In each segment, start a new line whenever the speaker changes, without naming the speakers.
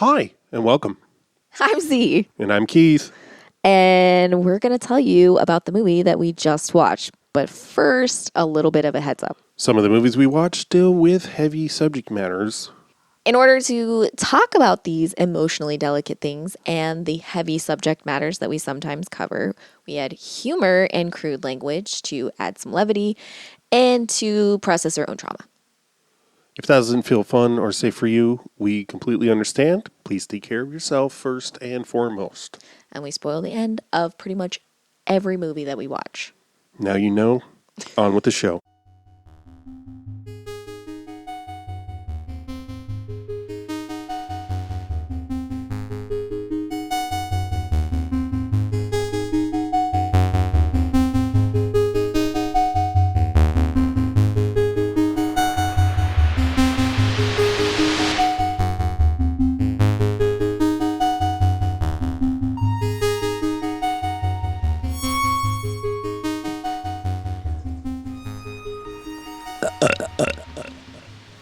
Hi, and welcome.
I'm Z,
And I'm Keith.
and we're going to tell you about the movie that we just watched. But first, a little bit of a heads up.
Some of the movies we watch deal with heavy subject matters.
In order to talk about these emotionally delicate things and the heavy subject matters that we sometimes cover, we add humor and crude language to add some levity and to process our own trauma.
If that doesn't feel fun or safe for you, we completely understand. Please take care of yourself first and foremost.
And we spoil the end of pretty much every movie that we watch.
Now you know. On with the show.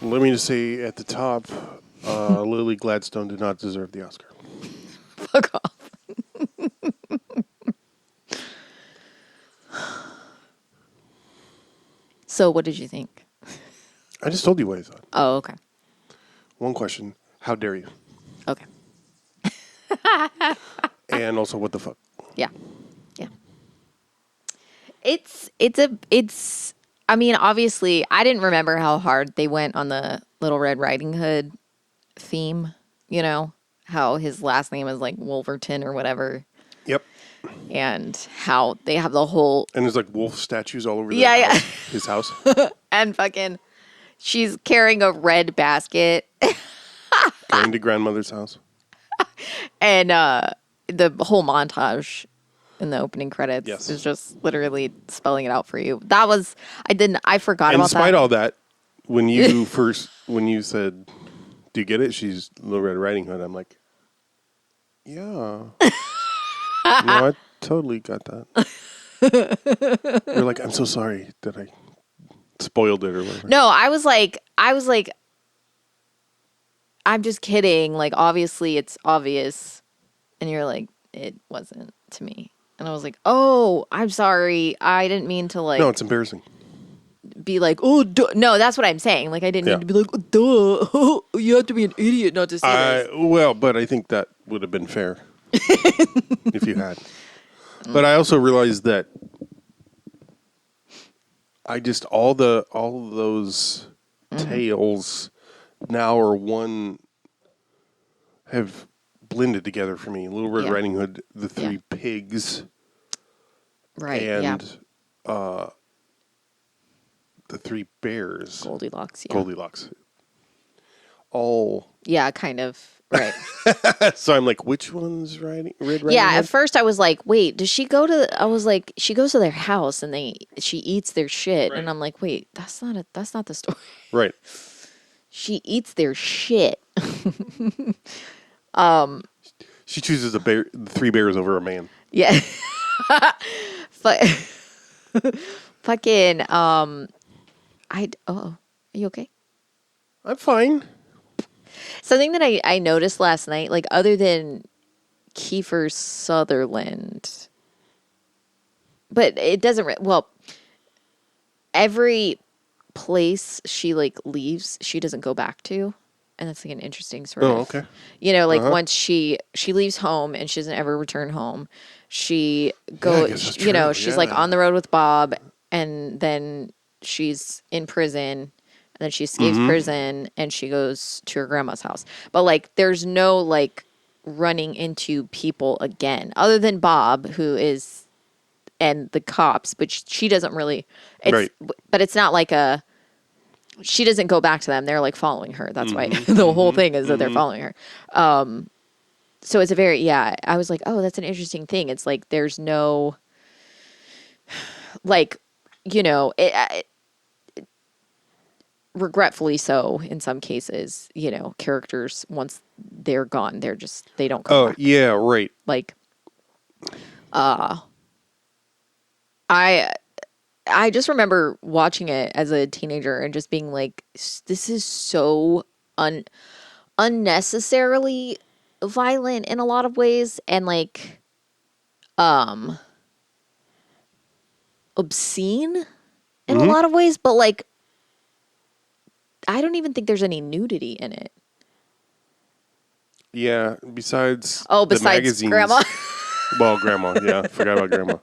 Let me just say at the top, Lily Gladstone did not deserve the Oscar.
Fuck off. So, what did you think?
I just told you what I thought.
Oh, okay.
One question. How dare you?
Okay.
And also, what the fuck?
Yeah. Yeah. I mean, obviously, I didn't remember how hard they went on the Little Red Riding Hood theme, you know, how his last name is like Wolverton or whatever.
Yep.
And how they have the whole...
And there's like wolf statues all over his house.
And fucking, she's carrying a red basket.
Going to grandmother's house.
And the whole montage in the opening credits is just literally spelling it out for you. That was, I forgot about that.
And despite all that, when you said, do you get it? She's Little Red Riding Hood. I'm like, yeah. No, I totally got that. You're like, I'm so sorry that I spoiled it or whatever.
No, I was like, I'm just kidding. Like, obviously it's obvious. And you're like, it wasn't to me. And I was like, oh, I'm sorry. I didn't mean to like.
No, it's embarrassing.
Be like, oh, duh. No, that's what I'm saying. Like, I didn't mean to be like, oh, duh. You have to be an idiot not to say this.
Well, but I think that would have been fair if you had. But I also realized that all those tales now are one have blended together for me. Little Red Riding Hood, the Three Pigs,
right?
And the Three Bears,
Goldilocks.
All
kind of. Right.
So I'm like, which one's Red Riding Hood?
At first I was like, wait, does she go to? I was like, she goes to their house and she eats their shit, and I'm like, wait, that's not the story.
Right.
She eats their shit.
She chooses the Three Bears over a man.
Yeah. Fucking. Are you okay?
I'm fine.
Something that I noticed last night, like other than Kiefer Sutherland, but it doesn't. Every place she like leaves, she doesn't go back to, and that's like an interesting sort of.
Oh, okay.
You know, like once she leaves home and she doesn't ever return home, she goes. She's like on the road with Bob, and then she's in prison. And then she escapes prison and she goes to her grandma's house. But like, there's no like running into people again, other than Bob, who is, and the cops. But she doesn't really. But it's not like she doesn't go back to them. They're like following her. That's why the whole thing is that they're following her. So it's a very I was like, oh, that's an interesting thing. It's like there's no, like, regretfully so in some cases, characters, once they're gone, they don't come back.
Yeah, right.
Like, I just remember watching it as a teenager and just being like, this is so unnecessarily violent in a lot of ways and like obscene in a lot of ways, but like I don't even think there's any nudity in it.
Yeah, besides
Besides
magazines.
Grandma.
Well, Grandma, yeah, forgot about Grandma.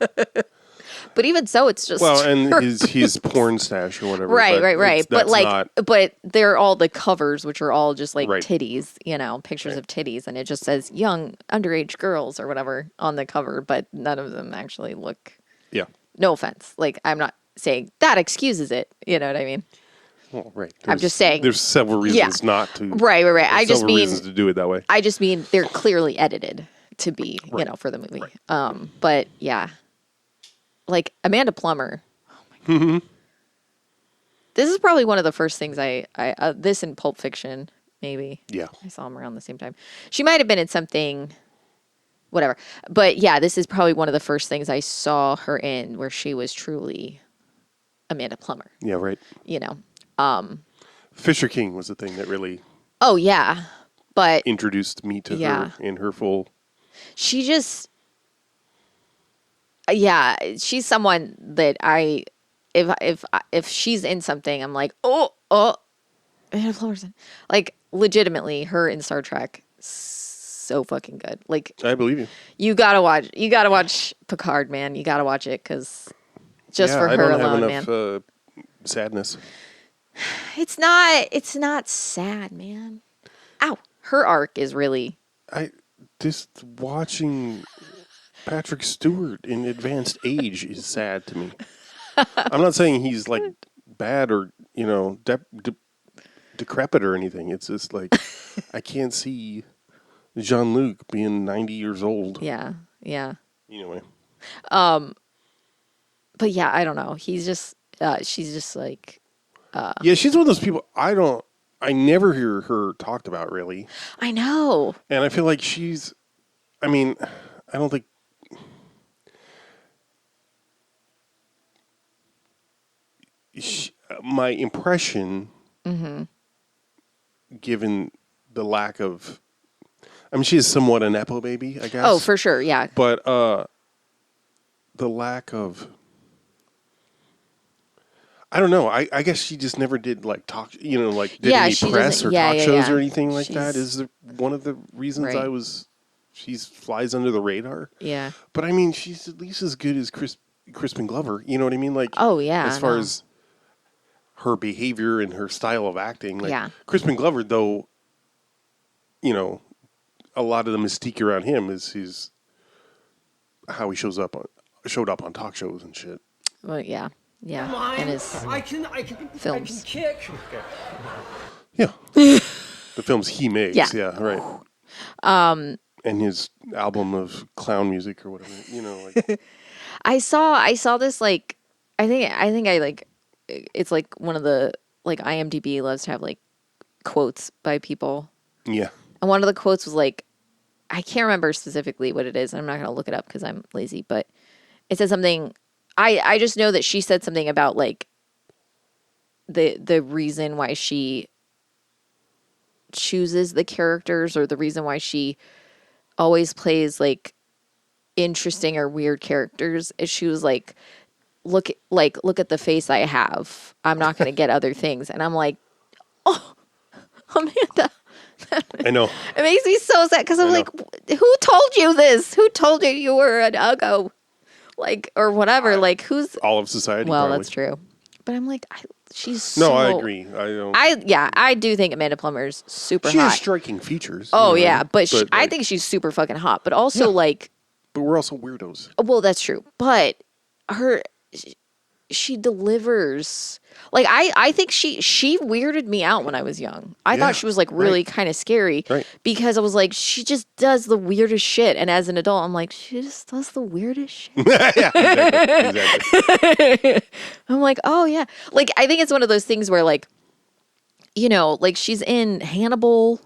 But even so, it's just
and his porn stash or whatever.
Right. But like,
not...
but they're all the covers, which are all just like
Right.
titties, pictures of titties, and it just says young underage girls or whatever on the cover, but none of them actually look.
Yeah.
No offense, like I'm not saying that excuses it. You know what I mean?
Well, right.
I'm just saying
there's several reasons not to.
Right. I just mean
reasons to do it that way.
I just mean they're clearly edited to be, for the movie.
Right.
But yeah. Like Amanda Plummer. Oh my God. This is probably one of the first things I this in Pulp Fiction, maybe.
Yeah.
I saw them around the same time. She might have been in something, whatever. But yeah, this is probably one of the first things I saw her in where she was truly Amanda Plummer.
Yeah, right. Fisher King was the thing that really...
Oh, yeah. But...
introduced me to her in her full...
She just... Yeah, she's someone that if she's in something, I'm like, oh, Amanda Plummer's in. Like, legitimately, her in Star Trek, so fucking good. Like,
I believe you.
You gotta watch Picard, man. You gotta watch it because just for her alone, man.
Sadness.
It's not sad, man. Ow, her arc is really.
Just watching Patrick Stewart in advanced age is sad to me. I'm not saying he's like bad or decrepit or anything. It's just like I can't see Jean-Luc being 90 years old.
Yeah.
Anyway.
But yeah, I don't know. He's just she's just like
yeah, she's one of those people I never hear her talked about really.
I know.
And I feel like I don't think my impression, given the lack of, she is somewhat a Nepo baby, I guess.
Oh, for sure, yeah.
But the lack of, I don't know. I guess she just never did like talk, did any press or talk shows or anything like that. Is one of the reasons she flies under the radar.
Yeah.
But she's at least as good as Crispin Glover. You know what I mean? Like,
oh yeah.
As far as her behavior and her style of acting, like Crispin Glover, though, a lot of the mystique around him is how he showed up on talk shows and shit.
Well, yeah. And his films.
I can kick.
Yeah. The films he makes. Yeah, right. And his album of clown music or whatever, like.
I saw this like, I think I like, it's like one of the, like IMDb loves to have like quotes by people.
Yeah.
And one of the quotes was like, I can't remember specifically what it is. I'm not going to look it up because I'm lazy, but it said something. I just know that she said something about like the reason why she chooses the characters or the reason why she always plays like interesting or weird characters is she was like, look at the face I have. I'm not going to get other things. And I'm like, oh, Amanda.
I know.
It makes me so sad because I'm like, who told you this? Who told you were an uggo? Like, or whatever. Like, who's...
all of society,
well,
probably.
That's true. But I'm like, she's
No,
so...
I agree.
I do think Amanda Plummer's super hot.
She has striking features.
Oh, yeah. But I think she's super fucking hot. But also, like...
But we're also weirdos.
Well, that's true. But she delivers... Like, I think she weirded me out when I was young. I thought she was, like, really kind of scary.
Right.
Because I was like, she just does the weirdest shit. And as an adult, I'm like, she just does the weirdest shit.
Yeah, exactly.
I'm like, oh, yeah. Like, I think it's one of those things where, like, like, she's in Hannibal.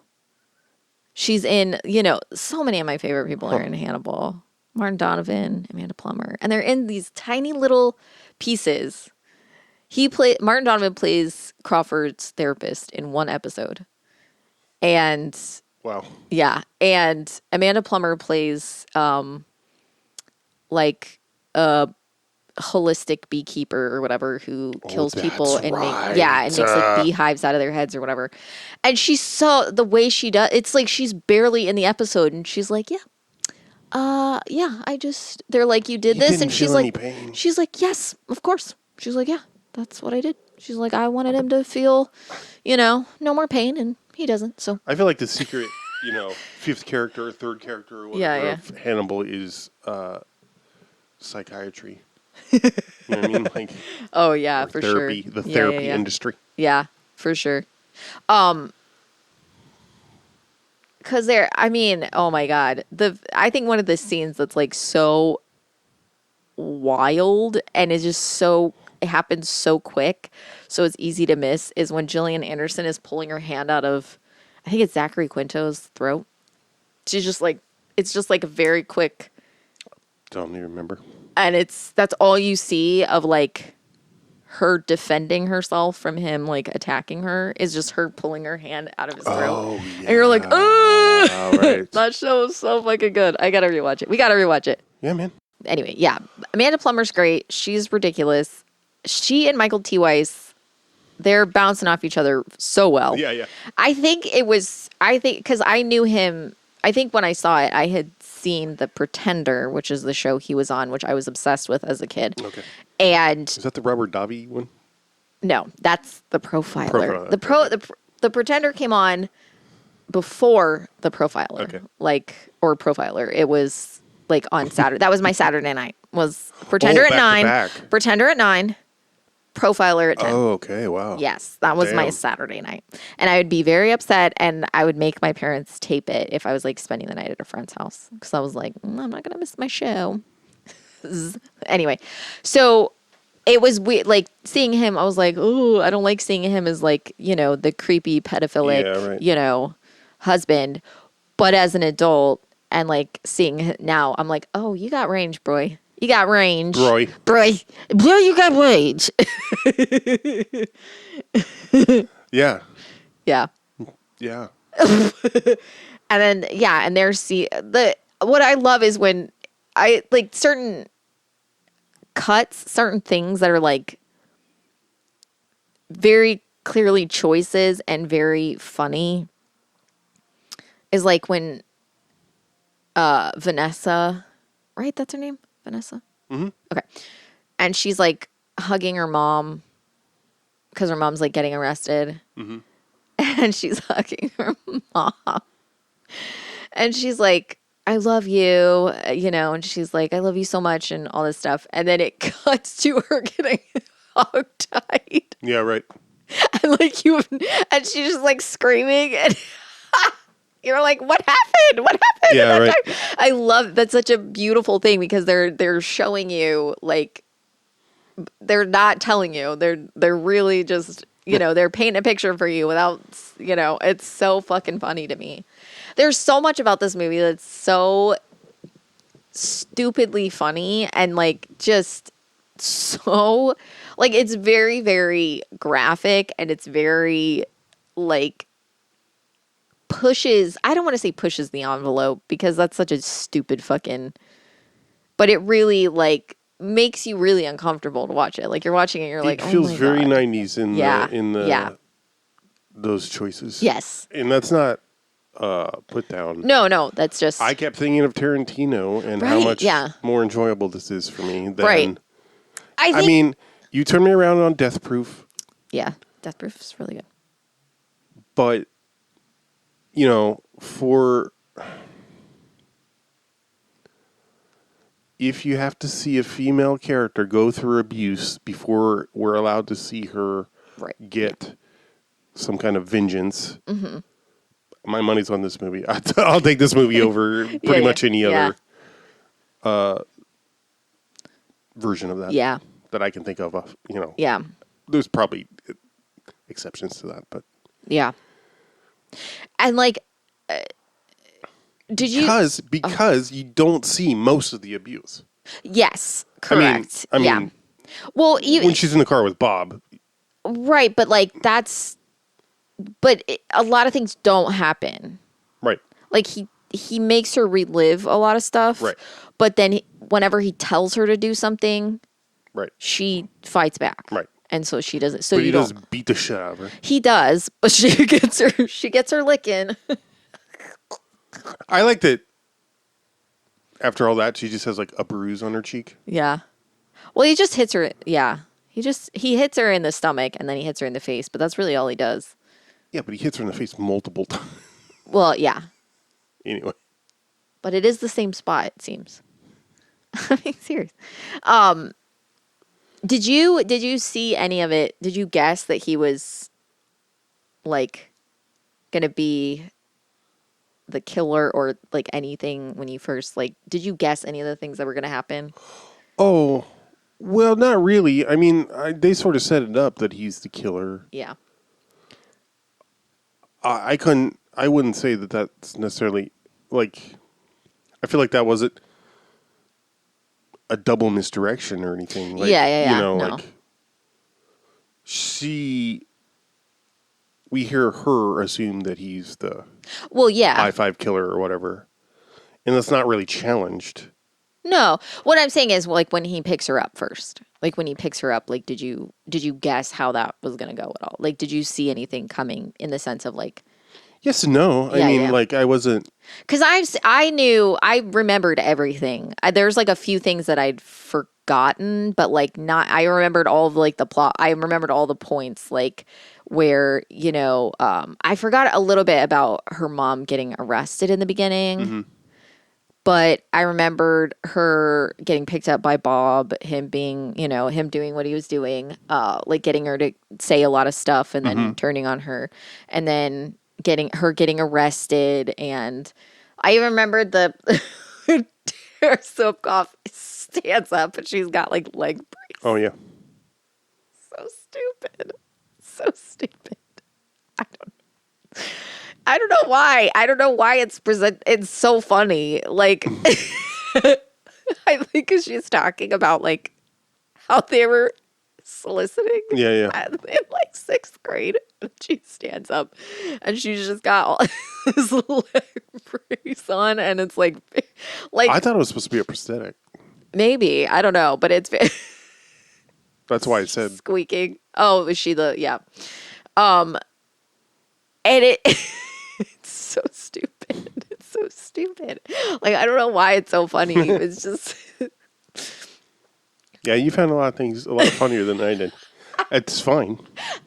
She's in, so many of my favorite people are in Hannibal. Martin Donovan, Amanda Plummer. And they're in these tiny little pieces. Martin Donovan plays Crawford's therapist in one episode. And
Wow.
Yeah, and Amanda Plummer plays like a holistic beekeeper or whatever who kills people
that's
and
right.
and makes like beehives out of their heads or whatever. And she's so the way she does it's like she's barely in the episode and she's like, I just they're like, you did
You
this
didn't
and she's
feel any
like
pain.
she's like, yes, of course. She's like, yeah, that's what I did. She's like, I wanted him to feel, no more pain and he doesn't. So
I feel like the secret, fifth character, third character, or whatever
Yeah.
of Hannibal is psychiatry. You know what I mean? Like
oh yeah,
or
for
therapy,
sure.
the
Yeah,
therapy
yeah.
industry.
Yeah, for sure. Cause oh my God. I think one of the scenes that's like so wild and is just it happens so quick, so it's easy to miss is when Gillian Anderson is pulling her hand out of, I think it's Zachary Quinto's throat. She's just like, it's just like a very quick,
Don't even remember.
and that's all you see of like her defending herself from him like attacking her is just her pulling her hand out of his throat.
Oh, yeah.
And you're like, oh,
right.
that show is so fucking good. I gotta rewatch it. We gotta rewatch it.
Yeah, man.
Anyway, yeah. Amanda Plummer's great. She's ridiculous. She and Michael T. Weiss, they're bouncing off each other so well.
Yeah.
I think because I knew him, I think when I saw it, I had seen The Pretender, which is the show he was on, which I was obsessed with as a kid.
Okay.
And
Is that the Robert Davi one?
no, that's The Profiler. The Pretender came on before The Profiler.
Okay.
Or Profiler. It was like on Saturday. That was my Saturday night. Was Pretender at
back
9.
to back.
Pretender at 9. Profiler at 10.
Oh, okay. Wow.
Yes, that was my
Damn.
Saturday night. And I would be very upset and I would make my parents tape it if I was like spending the night at a friend's house. Because I was like, I'm not going to miss my show. Anyway, so it was weird. Like seeing him, I was like, oh, I don't like seeing him as like, the creepy pedophilic, husband. But as an adult and like seeing him now, I'm like, oh, you got range, boy. You got range.
Roy,
you got range.
Yeah.
Yeah.
Yeah.
And then, and what I love is when I like certain cuts, certain things that are like very clearly choices and very funny is like when Vanessa, right? That's her name? Vanessa?
Mm-hmm.
Okay. And she's like hugging her mom because her mom's like getting arrested.
Mm-hmm.
And she's hugging her mom. And she's like, I love you, and she's like, I love you so much and all this stuff. And then it cuts to her getting hog tied.
Yeah, right.
And and she's just like screaming and you're like, what happened? What happened?
Yeah, right.
I love that's such a beautiful thing because they're showing you like they're not telling you. They're really just they're painting a picture for you without it's so fucking funny to me. There's so much about this movie that's so stupidly funny and like just so like it's very, very graphic and it's very like I don't want to say pushes the envelope because that's such a stupid fucking, but it really like makes you really uncomfortable to watch it. Like you're watching it, you're like,
it feels
oh my
very
God.
90s in the those choices.
Yes.
And that's not put down.
No, that's just
I kept thinking of Tarantino and how much more enjoyable this is for me than I mean, you turn me around on Death Proof.
Yeah, Death Proof is really good.
But for if you have to see a female character go through abuse before we're allowed to see her get some kind of vengeance, my money's on this movie. I'll take this movie over pretty much any other version of that.
Yeah.
That I can think of.
Yeah.
There's probably exceptions to that, but
yeah. And like, did you?
Because you don't see most of the abuse.
Yes, correct.
I mean,
well,
when she's in the car with Bob,
right? But like a lot of things don't happen.
Right.
Like he makes her relive a lot of stuff.
Right.
But then whenever he tells her to do something,
Right.
she fights back.
Right.
And so she doesn't. So
but
you
he does
don't.
beat the shit out of her.
He does, but she gets her licking.
I like that. After all that, she just has like a bruise on her cheek.
Yeah. Well, he just hits her. Yeah. He hits her in the stomach and then he hits her in the face, but that's really all he does.
Yeah, but he hits her in the face multiple times.
Well, yeah.
Anyway.
But it is the same spot, it seems. I mean, serious. Did you see any of it? Did you guess that he was like gonna be the killer or like anything when you first like? Did you guess any of the things that were gonna happen?
Oh, well, not really. I mean, they sort of set it up that he's the killer.
Yeah.
I couldn't. I wouldn't say that that's necessarily like. I feel like that wasn't a double misdirection or anything. Like,
Yeah.
You know,
No.
like we hear her assume that he's the
Well, yeah.
I-5 killer or whatever, and that's not really challenged.
No. What I'm saying is like when he picks her up first. Like when he picks her up, like did you guess how that was gonna go at all? Like did you see anything coming in the sense of like
Yes and no. I mean, like I wasn't.
Because I remembered everything. There's like a few things that I'd forgotten, but like not. I remembered all of like the plot. I remembered all the points, like where I forgot a little bit about her mom getting arrested in the beginning.
Mm-hmm.
But I remembered her getting picked up by Bob, him being, him doing what he was doing, like getting her to say a lot of stuff and then turning on her, and then getting arrested. And I even remembered the Tara Sopkoff stands up and she's got like leg braces.
Oh yeah.
So stupid. So stupid. I don't know why. I don't know why it's so funny. Like I think because she's talking about like how they were soliciting.
Yeah.
In like 6th grade. And she stands up and she's just got all this leg brace on, and it's like
I thought it was supposed to be a prosthetic.
maybe, I don't know, but it's
That's why I said
squeaking. Oh, is she yeah. And it's so stupid. It's so stupid. Like I don't know why it's so funny. It's just
yeah, you found a lot of things a lot funnier than I did. It's fine.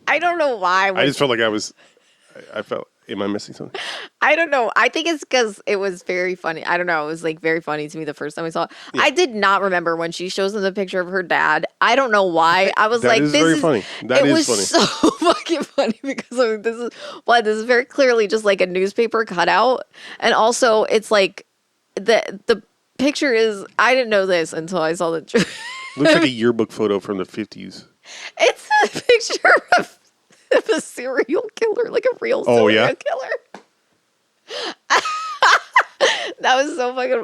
I don't know why.
I just felt like I felt, am I missing something?
I don't know. I think it's because it was very funny. I don't know. It was like very funny to me the first time I saw it. Yeah. I did not remember when she shows him the picture of her dad. I don't know why. I was like,
this is very funny. That is funny.
It was so fucking funny because I mean, this is very clearly just like a newspaper cutout. And also it's like the picture is, I didn't know this until I saw the
Looks like a yearbook photo from the 50s.
It's a picture of a serial killer, like a real serial killer. That was so fucking.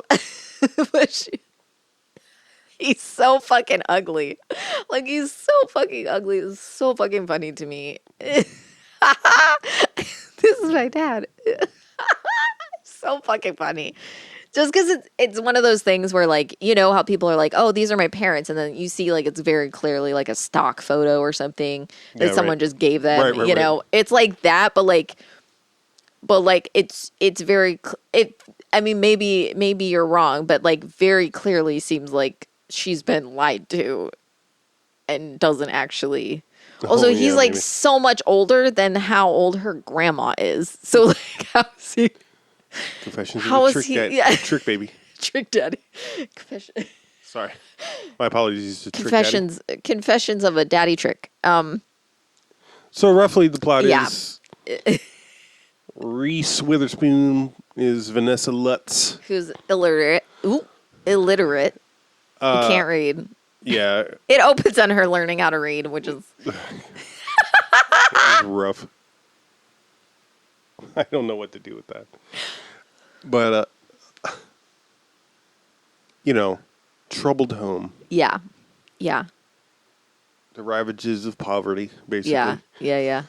He's so fucking ugly. Like he's so fucking ugly. It's so fucking funny to me. This is my dad. So fucking funny. Just because it's one of those things where, like, you know how people are like, oh, these are my parents. And then you see, like, it's very clearly, like, a stock photo or something that someone just gave them, you know? Right. It's like that, but it's very, I mean, maybe you're wrong, but, like, very clearly seems like she's been lied to and doesn't actually. Also, he's, like, so much older than how old her grandma is. So, like, how's he...
Confessions of a trick daddy. Yeah. Trick baby.
Trick daddy. Confession.
Sorry. My apologies to Trick Daddy.
Confessions of a daddy trick.
So roughly the plot is Reese Witherspoon is Vanessa Lutz.
Who's illiterate. Illiterate. Can't read.
Yeah.
It opens on her learning how to read, which is...
It's rough. I don't know what to do with that. But, troubled home.
Yeah. Yeah.
The ravages of poverty, basically.
Yeah.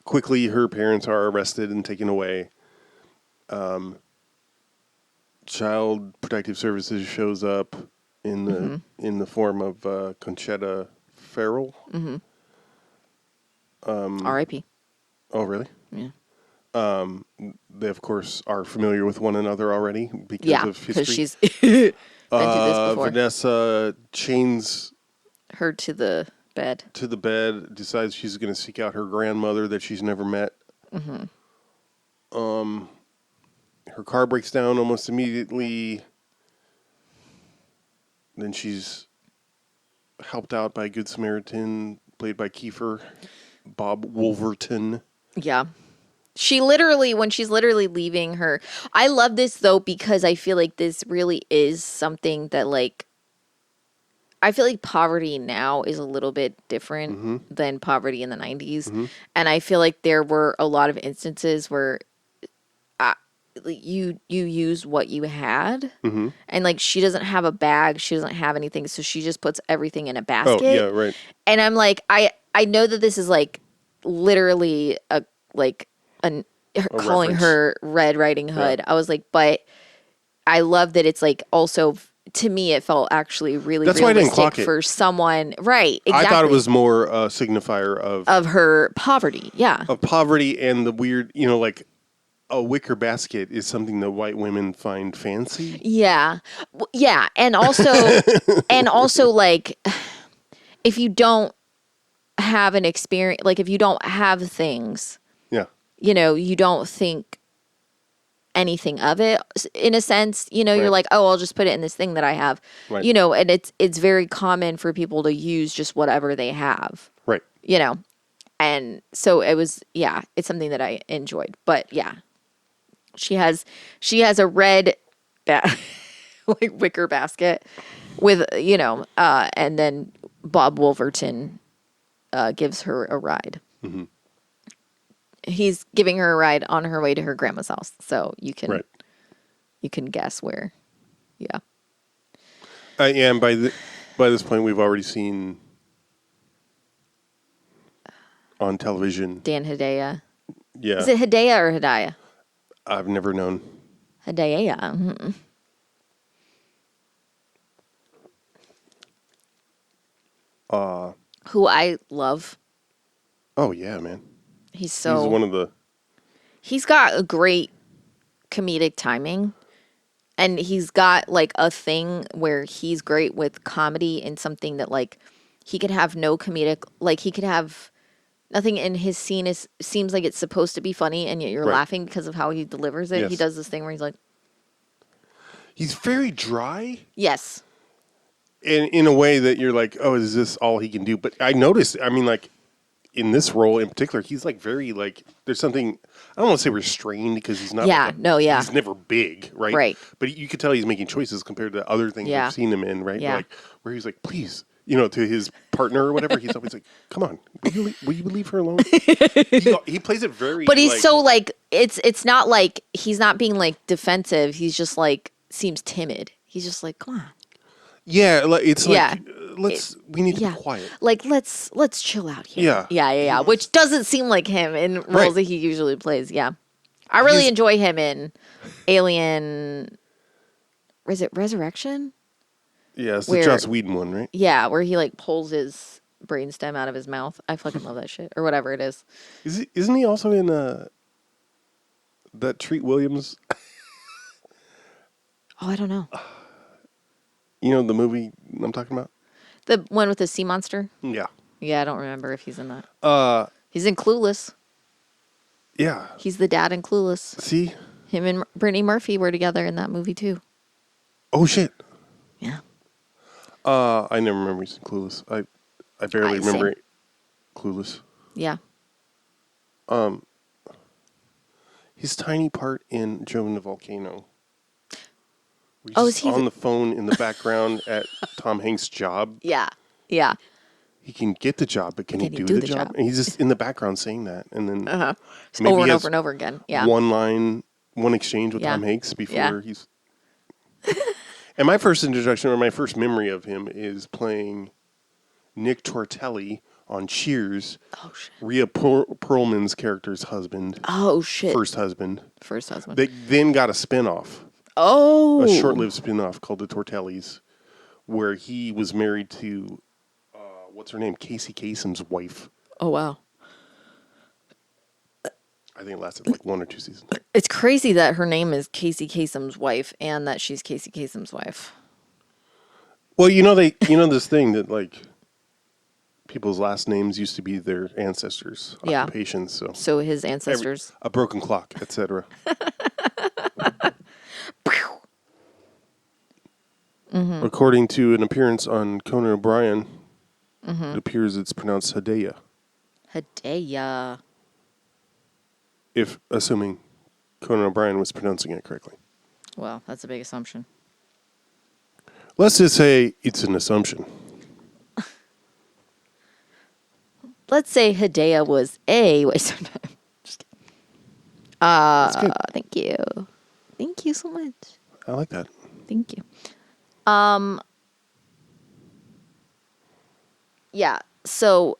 Quickly, her parents are arrested and taken away. Child Protective Services shows up in the form of Conchetta Farrell.
R.I.P.
Oh, really?
Yeah.
They, of course, are familiar with one another already because of history.
Because she's been through this before.
Vanessa chains
her to the bed.
Decides she's going to seek out her grandmother that she's never met. Her car breaks down almost immediately. Then she's helped out by a Good Samaritan, played by Kiefer, Bob Wolverton.
Yeah. When she's literally leaving her. I love this, though, because I feel like this really is something that, like, I feel like poverty now is a little bit different than poverty in the 90s. And I feel like there were a lot of instances where you use what you had. And, like, she doesn't have a bag. She doesn't have anything. So she just puts everything in a basket.
Oh, yeah, right.
And I'm like, I know that this is, like, literally calling
reference.
her Red Riding Hood. Yeah. I was like, but I love that it's like also, to me, it felt actually really
That's
realistic
why I didn't clock it.
for someone. Right. Exactly.
I thought it was more a signifier of
her poverty. Yeah.
Of poverty and the weird, like a wicker basket is something that white women find fancy.
Yeah. Yeah. And also, like, if you don't have an experience, like if you don't have things, you don't think anything of it in a sense, you're like, oh, I'll just put it in this thing that I have,
right.
And it's very common for people to use just whatever they have.
Right.
And so it was, it's something that I enjoyed, but she has a red, like wicker basket with, and then Bob Wolverton, gives her a ride. He's giving her a ride on her way to her grandma's house. So you can guess where. Yeah.
And by this point, we've already seen on television
Dan Hedaya.
Yeah.
Is it Hedaya or Hedaya?
I've never known.
Hedaya. Mm-hmm. Who I love.
Oh yeah, man.
He's
one of the.
He's got a great comedic timing, and he's got like a thing where he's great with comedy and something that like he could have no comedic, like he could have nothing in his scene seems like it's supposed to be funny, and yet you're laughing because of how he delivers it. Yes. He does this thing where he's like,
he's very dry.
Yes.
In a way that you're like, oh, is this all he can do? But I noticed, I mean, like, in this role in particular, he's like very, like, there's something, I don't want to say restrained because he's not.
Yeah,
he's never big, right?
Right.
But you could tell he's making choices compared to other things we've seen him in, right?
Yeah.
Like, where he's like, please, to his partner or whatever, he's always like, come on, will you leave her alone? he plays it very.
But he's so, like, it's not like, he's not being, like, defensive. He's just, like, seems timid. He's just like, come on.
Yeah, it's like we need to be quiet.
Like let's chill out here. Yeah. Which doesn't seem like him in roles that he usually plays. Yeah, I really enjoy him in Alien. Is it Resurrection?
Yeah, it's the Joss Whedon one, right?
Yeah, where he like pulls his brainstem out of his mouth. I fucking love that shit, or whatever it is.
Isn't he also in that Treat Williams?
Oh, I don't know.
You know the movie I'm talking about?
The one with the sea monster?
Yeah.
Yeah, I don't remember if he's in that. He's in Clueless.
Yeah.
He's the dad in Clueless.
See?
Him and Brittany Murphy were together in that movie too.
Oh shit.
Yeah.
I never remember he's in Clueless. I barely remember Clueless.
Yeah.
His tiny part in Joe and the Volcano.
Is he
on the phone in the background at Tom Hanks' job?
Yeah.
He can get the job, but can he do the job? And he's just in the background saying that, and then
maybe over and over and over again. Yeah,
one exchange with Tom Hanks before he's. And my first introduction or my first memory of him is playing Nick Tortelli on Cheers.
Oh shit.
Rhea Perlman's character's husband.
Oh shit.
First husband.
They
then got a spinoff.
Oh.
A short-lived spinoff called The Tortellis, where he was married to, what's her name? Casey Kasem's wife.
Oh, wow.
I think it lasted like 1 or 2 seasons.
It's crazy that her name is Casey Kasem's wife and that she's Casey Kasem's wife.
Well, this thing that like people's last names used to be their ancestors' occupations.
So his ancestors.
A broken clock, etc. Mm-hmm. According to an appearance on Conan O'Brien, it appears it's pronounced Hedaya.
Hedaya.
If assuming Conan O'Brien was pronouncing it correctly.
Well, that's a big assumption.
Let's just say it's an assumption.
Let's say Hedaya was a. Wait, sorry, just kidding. Thank you. Thank you so much.
I like that.
Thank you. Yeah. So,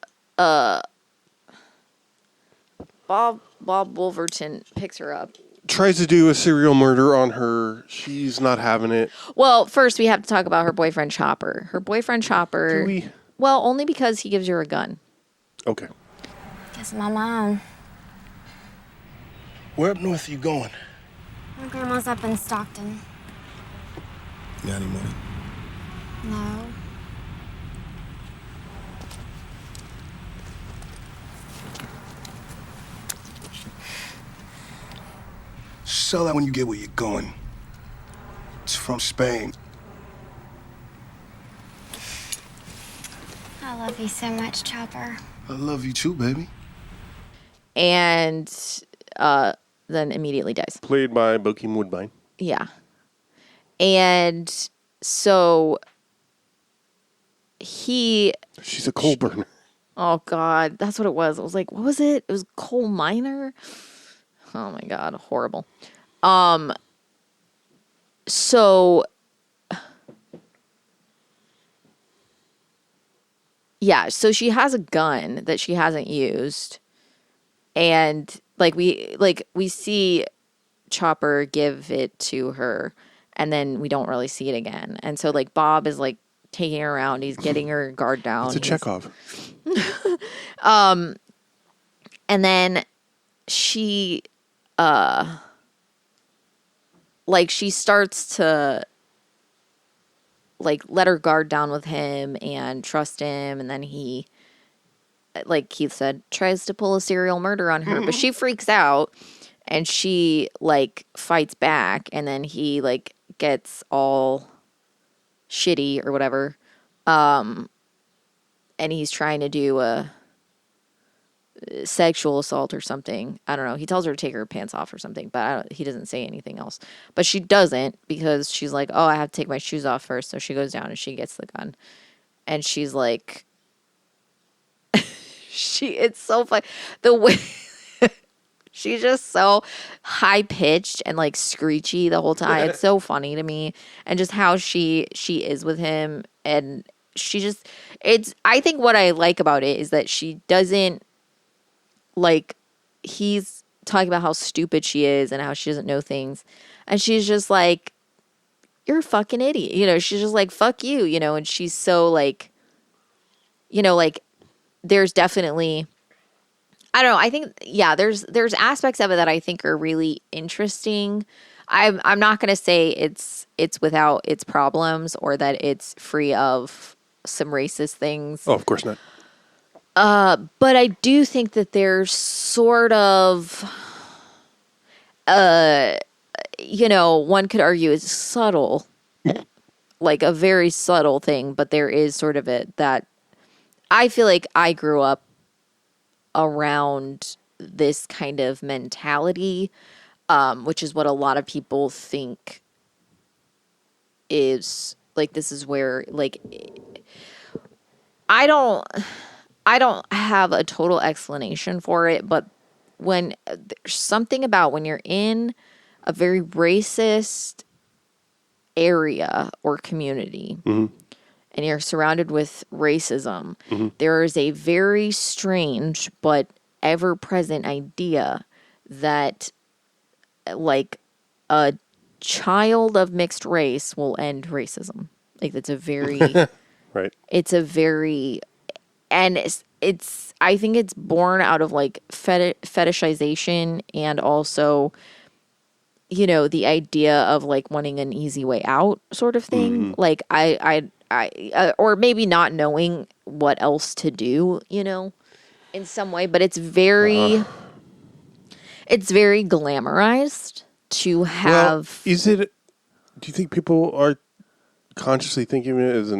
Bob Wolverton picks her up.
Tries to do a serial murder on her. She's not having it.
Well, first we have to talk about her boyfriend Chopper. Her boyfriend Chopper.
Do we?
Well, only because he gives her a gun.
Okay.
Guess my mom.
Where up north are you going?
My grandma's up in Stockton.
You got any money?
No.
Sell that when you get where you're going. It's from Spain.
I love you so much, Chopper.
I love you too, baby.
And then immediately dies.
Played by Bokeem Woodbine.
Yeah. And so she's
a coal burner.
Oh God, that's what it was. I was like, what was it? It was coal miner. Oh my God, horrible. So yeah, so she has a gun that she hasn't used, and we see Chopper give it to her, and then we don't really see it again. And so like Bob is like taking her around, he's getting her guard down.
It's a Chekhov.
And then she she starts to like let her guard down with him and trust him, and then he, like Keith said, tries to pull a serial murder on her, but she freaks out and she like fights back, and then he like gets all shitty or whatever, and he's trying to do a sexual assault or something. I don't know. He tells her to take her pants off or something, but he doesn't say anything else. But she doesn't, because she's like, oh, I have to take my shoes off first. So she goes down and she gets the gun. And she's like, it's so funny. The way she's just so high pitched and like screechy the whole time. It's so funny to me. And just how she is with him. And I think what I like about it is that she doesn't, like, he's talking about how stupid she is and how she doesn't know things. And she's just like, you're a fucking idiot. You know, she's just like, fuck you, you know, and she's so like, you know, like there's definitely, I don't know. I think, yeah, there's aspects of it that I think are really interesting. I'm not going to say it's without its problems or that it's free of some racist things.
Oh, of course not.
But I do think that there's sort of, you know, one could argue it's subtle, like a very subtle thing, but there is sort of it that I feel like I grew up around this kind of mentality, which is what a lot of people think is like, this is where, like, I don't have a total explanation for it, but when there's something about when you're in a very racist area or community, and you're surrounded with racism,
Mm-hmm.
there is a very strange but ever-present idea that like a child of mixed race will end racism. Like it's a very
Right.
it's a very and it's I think it's born out of like fetishization and also the idea of like wanting an easy way out sort of thing. Like or maybe not knowing what else to do, in some way, but it's very glamorized to have.
Well, do you think people are consciously thinking of it as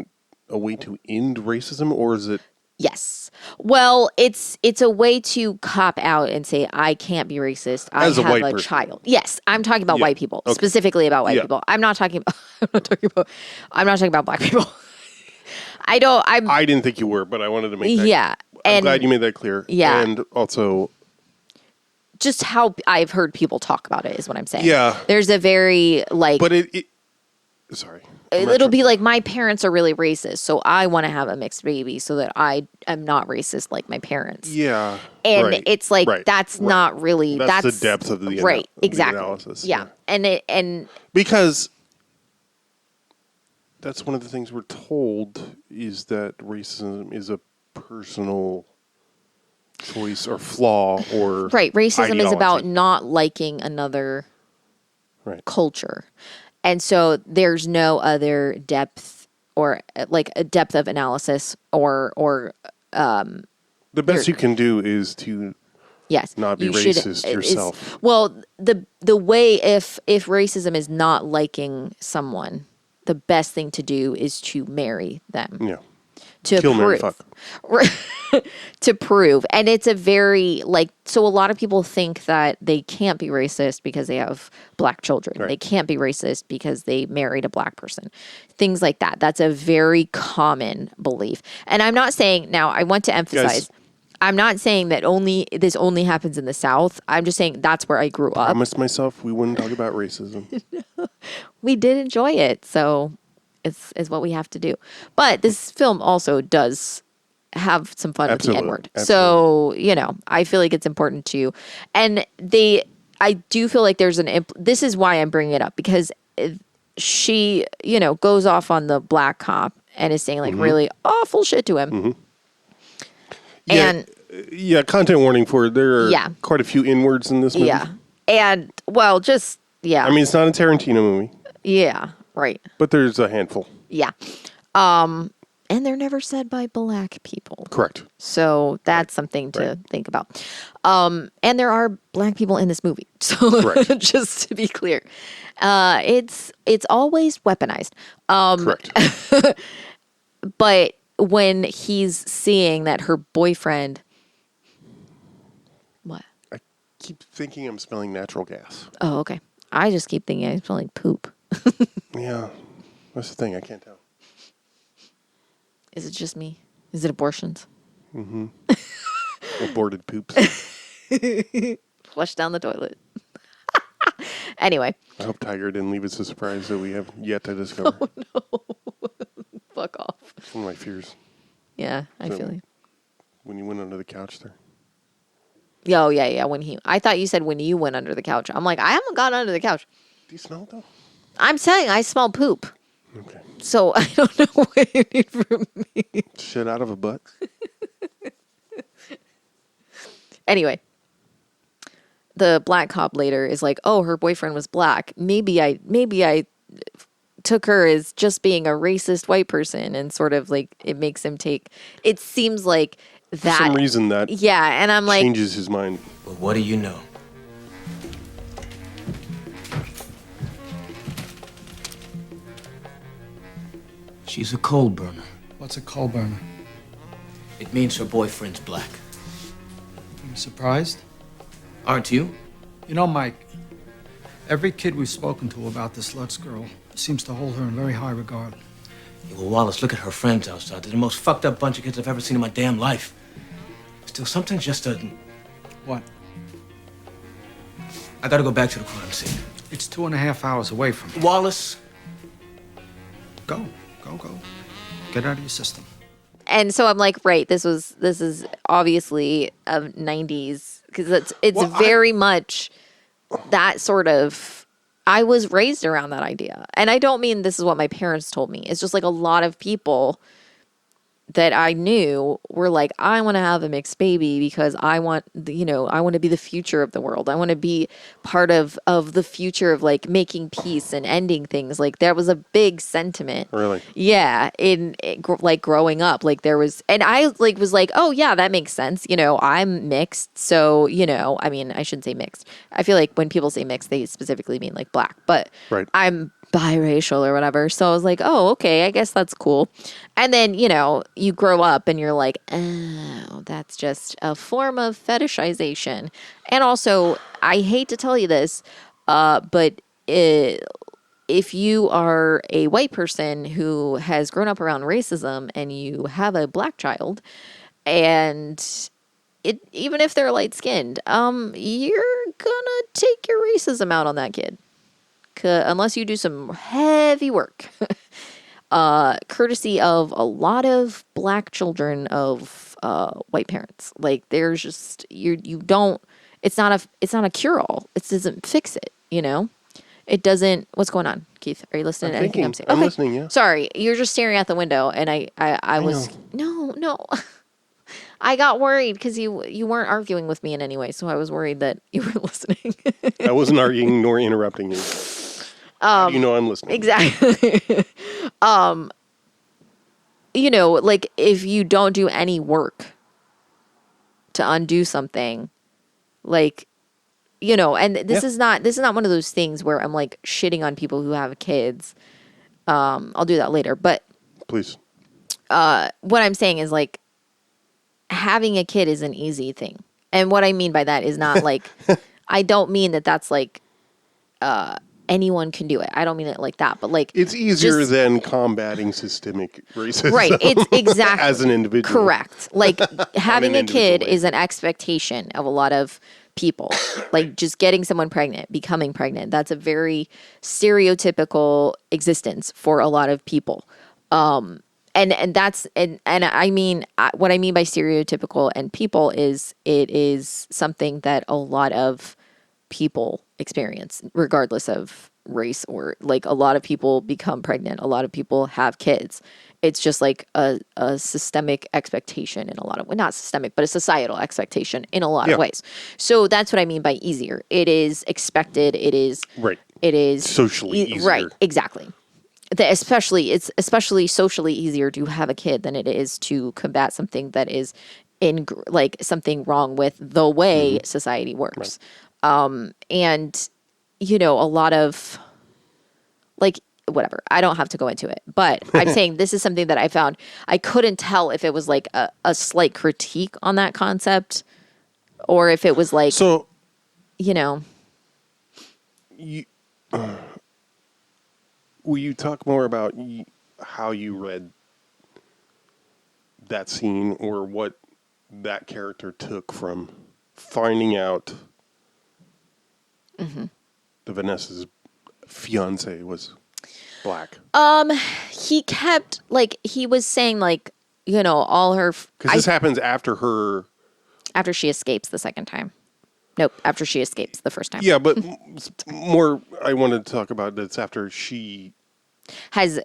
a way to end racism, or is it?
Yes. Well, it's a way to cop out and say I can't be racist. I
As a
have
white
a
person.
child. Yes, I'm talking about
Yeah.
white people,
Okay.
specifically about white
Yeah.
people. I'm not talking about black people. I
didn't think you were, but I wanted to make that.
Yeah,
I'm
and
glad you made that clear.
Yeah.
And also,
just how I've heard people talk about it is what I'm saying.
Yeah.
There's a very like
but sorry. I'm not
it'll
sure.
be like my parents are really racist, so I want to have a mixed baby so that I am not racist like my parents.
Yeah.
And
right,
it's like
right,
that's
right.
not really
That's the depth of the
right,
the
exactly.
analysis.
Yeah. And
Because that's one of the things we're told is that racism is a personal choice or flaw or
right, racism is about
ideology.
not liking another
Right.
culture. And so there's no other depth or like a depth of analysis or
The best you can do is to
yes,
not be
you should-
racist yourself.
Well, the way if racism is not liking someone, the best thing to do is to marry them.
Yeah.
To
Kill, marry,
prove.
fuck.
To prove. And it's a very so a lot of people think that they can't be racist because they have black children.
Right.
They can't be racist because they married a black person. Things like that. That's a very common belief. And I'm not saying now I want to emphasize I'm not saying that this only happens in the South. I'm just saying that's where I grew up.
Promised myself we wouldn't talk about racism.
We did enjoy it, so it's what we have to do. But this film also does have some fun with the
Absolutely.
N-word. So, I feel like it's important to, and I do feel like there's this is why I'm bringing it up, because she, goes off on the black cop and is saying like really awful shit to him. And
Yeah, content warning for there are
Yeah.
quite a few N-words in this movie.
yeah. And well, just, yeah.
I mean, it's not a Tarantino movie,
yeah, right.
but there's a handful.
Yeah. And they're never said by black people.
Correct.
So that's something to think about. And there are black people in this movie. So
Correct.
just to be clear, it's always weaponized.
Correct.
But when he's seeing that her boyfriend, what?
I keep thinking I'm smelling natural gas.
Oh, okay. I just keep thinking I smell like poop.
Yeah. That's the thing. I can't tell.
Is it just me? Is it abortions?
Aborted poops.
Flush down the toilet. Anyway,
I hope Tiger didn't leave us a surprise that we have yet to discover.
fuck off.
It's one of my fears.
Yeah, I
So-
feel you.
When you went under the couch there.
Oh, yeah. I thought you said when you went under the couch. I'm like, I haven't gone under the couch.
Do you smell it though?
I'm saying I smell poop.
Okay.
So I don't know what you need from me.
Shit out of a butt?
Anyway, the black cop later is like, oh, her boyfriend was black. Maybe I took her as just being a racist white person, and sort of like it makes him take. It seems like that.
For some reason that
Yeah, and I'm like,
changes his mind.
But what do you know? She's a coal burner.
What's a coal burner?
It means her boyfriend's black.
I'm surprised.
Aren't you?
You know, Mike, every kid we've spoken to about this Lutz girl seems to hold her in very high regard.
Yeah, well, Wallace, look at her friends outside. They're the most fucked up bunch of kids I've ever seen in my damn life. Still, something's just doesn't.
What?
I gotta go back to the crime scene.
It's 2.5 hours away from here.
Wallace,
Go. Get out of your system.
And so I'm like, right, this is obviously a 90s because it's
Well,
very much that sort of. I was raised around that idea, and I don't mean this is what my parents told me. It's just like a lot of people that I knew were like, I want to have a mixed baby because I want, I want to be the future of the world. I want to be part of the future of like making peace and ending things. Like that was a big sentiment.
Really?
Yeah. Like growing up, like there was, and I like was like, oh yeah, that makes sense. I'm mixed. So, I mean, I shouldn't say mixed. I feel like when people say mixed, they specifically mean like black, but
Right.
I'm biracial or whatever. So I was like, oh, okay, I guess that's cool. And then, you grow up and you're like, oh, that's just a form of fetishization. And also, I hate to tell you this, but if you are a white person who has grown up around racism and you have a black child, and even if they're light skinned, you're gonna take your racism out on that kid. Unless you do some heavy work, courtesy of a lot of black children of white parents. Like there's just you don't. It's not a cure all. It doesn't fix it. It doesn't. What's going on, Keith? Are you listening to anything I'm saying?
I'm listening. Yeah.
Sorry, you're just staring out the window, and I was no. I got worried because you weren't arguing with me in any way, so I was worried that you were listening.
I wasn't arguing nor interrupting you. I'm listening.
Exactly. Like if you don't do any work to undo something, like, and this is not one of those things where I'm like shitting on people who have kids. I'll do that later, but
Please.
what I'm saying is like having a kid is an easy thing. And what I mean by that is not like, I don't mean that that's like, anyone can do it. I don't mean it like that, but like
It's easier than combating systemic racism.
right. It's exactly
as an individual.
Correct. Like having a kid
way.
is an expectation of a lot of people. Like just getting someone pregnant, becoming pregnant. That's a very stereotypical existence for a lot of people. And that's and I mean what I mean by stereotypical and people is it is something that a lot of people experience regardless of race, or like a lot of people become pregnant, a lot of people have kids. It's just like a systemic expectation in a lot of, well, not systemic, but a societal expectation in a lot of ways. So that's what I mean by easier. It is expected. It is
Right.
It is
Socially easier.
Right. Exactly. It's especially socially easier to have a kid than it is to combat something that is like something wrong with the way society works.
Right.
And a lot of like whatever. I don't have to go into it, but I'm saying this is something that I found. I couldn't tell if it was like a slight critique on that concept, or if it was like
So will you talk more about how you read that scene, or what that character took from finding out that Vanessa's fiance was black?
he kept like he was saying like all her
Because this happens after
she escapes the second time. Nope, after she escapes the first time.
Yeah, but more I wanted to talk about that's after she
has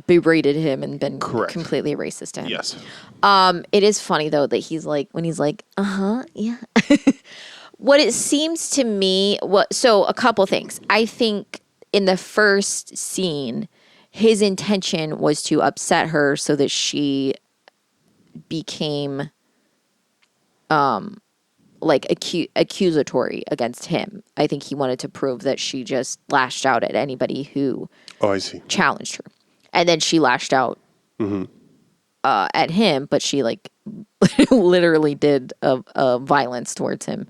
berated him and been
Correct.
completely racist to him.
Yes.
It is funny though that he's like when he's like, yeah. What it seems to me, so a couple things. I think in the first scene, his intention was to upset her so that she became like accusatory against him. I think he wanted to prove that she just lashed out at anybody who
I see.
challenged her. And then she lashed out at him, but she like literally did a violence towards him.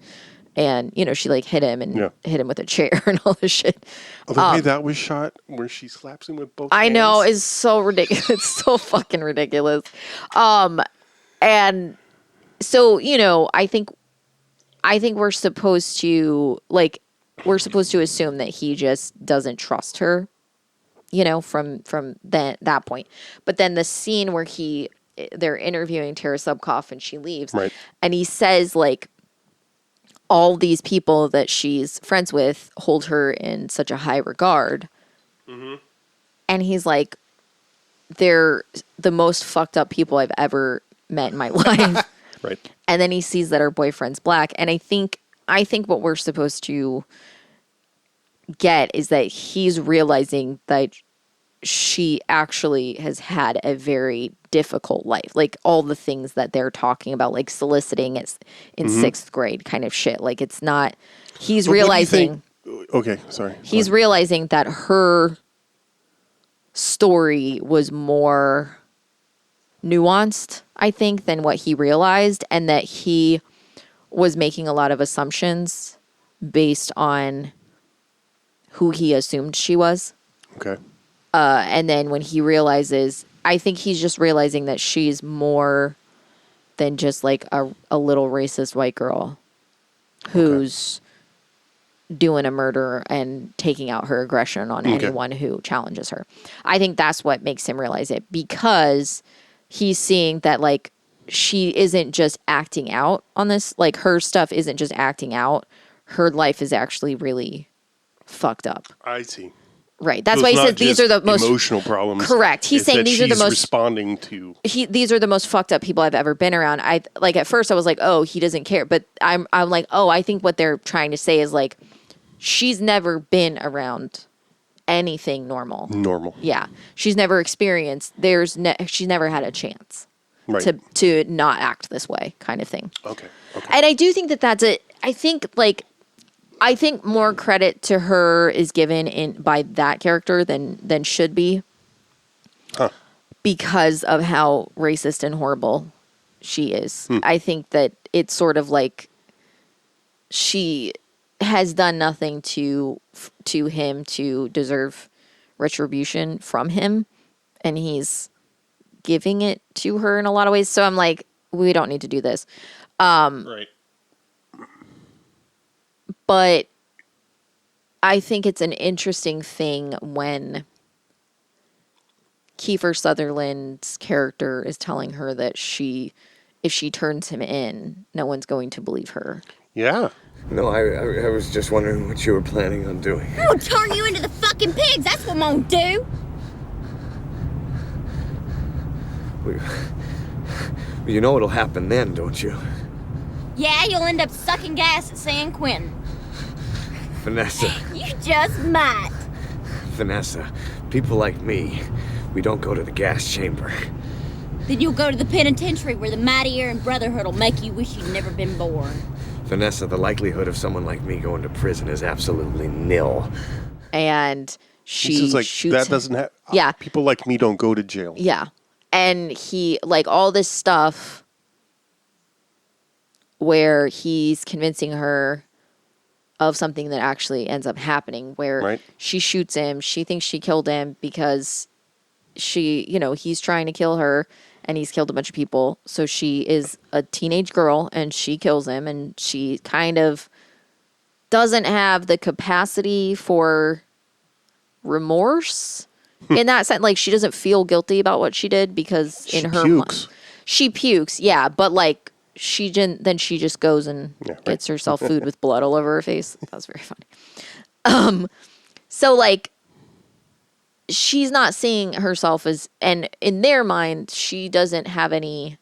And, she like hit him and hit him with a chair and all this shit.
Oh, the way that was shot, where she slaps him with both hands.
I know, it's so ridiculous. It's so fucking ridiculous. And so, I think we're supposed to assume that he just doesn't trust her from that point. But then the scene where they're interviewing Tara Subkoff and she leaves,
Right.
and he says like all these people that she's friends with hold her in such a high regard, and he's like, they're the most fucked up people I've ever met in my life.
Right.
And then he sees that her boyfriend's black, and I think what we're supposed to get is that he's realizing that she actually has had a very difficult life. Like all the things that they're talking about, like soliciting in 6th grade kind of shit. Like it's not, he's
But what do you
realizing,
think- Okay, sorry.
he's realizing that her story was more nuanced, I think, than what he realized, and that he was making a lot of assumptions based on who he assumed she was.
Okay.
And then when he realizes, I think he's just realizing that she's more than just like a little racist white girl who's doing a murder and taking out her aggression on anyone who challenges her. I think that's what makes him realize it, because he's seeing that like she isn't just acting out on this, like her stuff isn't just acting out. Her life is actually really fucked up.
I see.
Right. That's
So
why he
it's
says
not
these are the
just
most
emotional problems.
correct. He's
It's
saying
that
these are the
she's
most
responding to.
these are the most fucked up people I've ever been around. I like at first I was like, oh, he doesn't care, but I'm like, oh, I think what they're trying to say is like she's never been around anything normal.
Normal.
Yeah, she's never experienced. She's never had a chance
Right.
to not act this way, kind of thing.
Okay. Okay.
And I do think that that's it. I think more credit to her is given by that character than should be.
Huh.
Because of how racist and horrible she is. I think that it's sort of like she has done nothing to him to deserve retribution from him, and he's giving it to her in a lot of ways. So I'm like, we don't need to do this.
Right.
But I think it's an interesting thing when Kiefer Sutherland's character is telling her that if she turns him in, no one's going to believe her.
Yeah.
No, I was just wondering what you were planning on doing.
I'm gonna turn you into the fucking pigs. That's what I'm gonna do.
Well, you know what'll happen then, don't you?
Yeah, you'll end up sucking gas at San Quentin.
Vanessa,
You just might.
Vanessa, people like me, we don't go to the gas chamber.
Then you'll go to the penitentiary where the mighty Aryan Brotherhood will make you wish you'd never been born.
Vanessa, the likelihood of someone like me going to prison is absolutely nil.
And she
It's just like
shoots
that
him.
doesn't have.
Yeah.
People like me don't go to jail.
Yeah. And he, like, all this stuff where he's convincing her of something that actually ends up happening, where
Right.
she shoots him. She thinks she killed him because he's trying to kill her and he's killed a bunch of people. So she is a teenage girl and she kills him, and she kind of doesn't have the capacity for remorse in that sense. Like, she doesn't feel guilty about what she did because
She
in her
pukes.
she pukes. Yeah. But like, she just goes and
Yeah, right.
gets herself food with blood all over her face. That was very funny. So like, she's not seeing herself as, and in their mind, she doesn't have any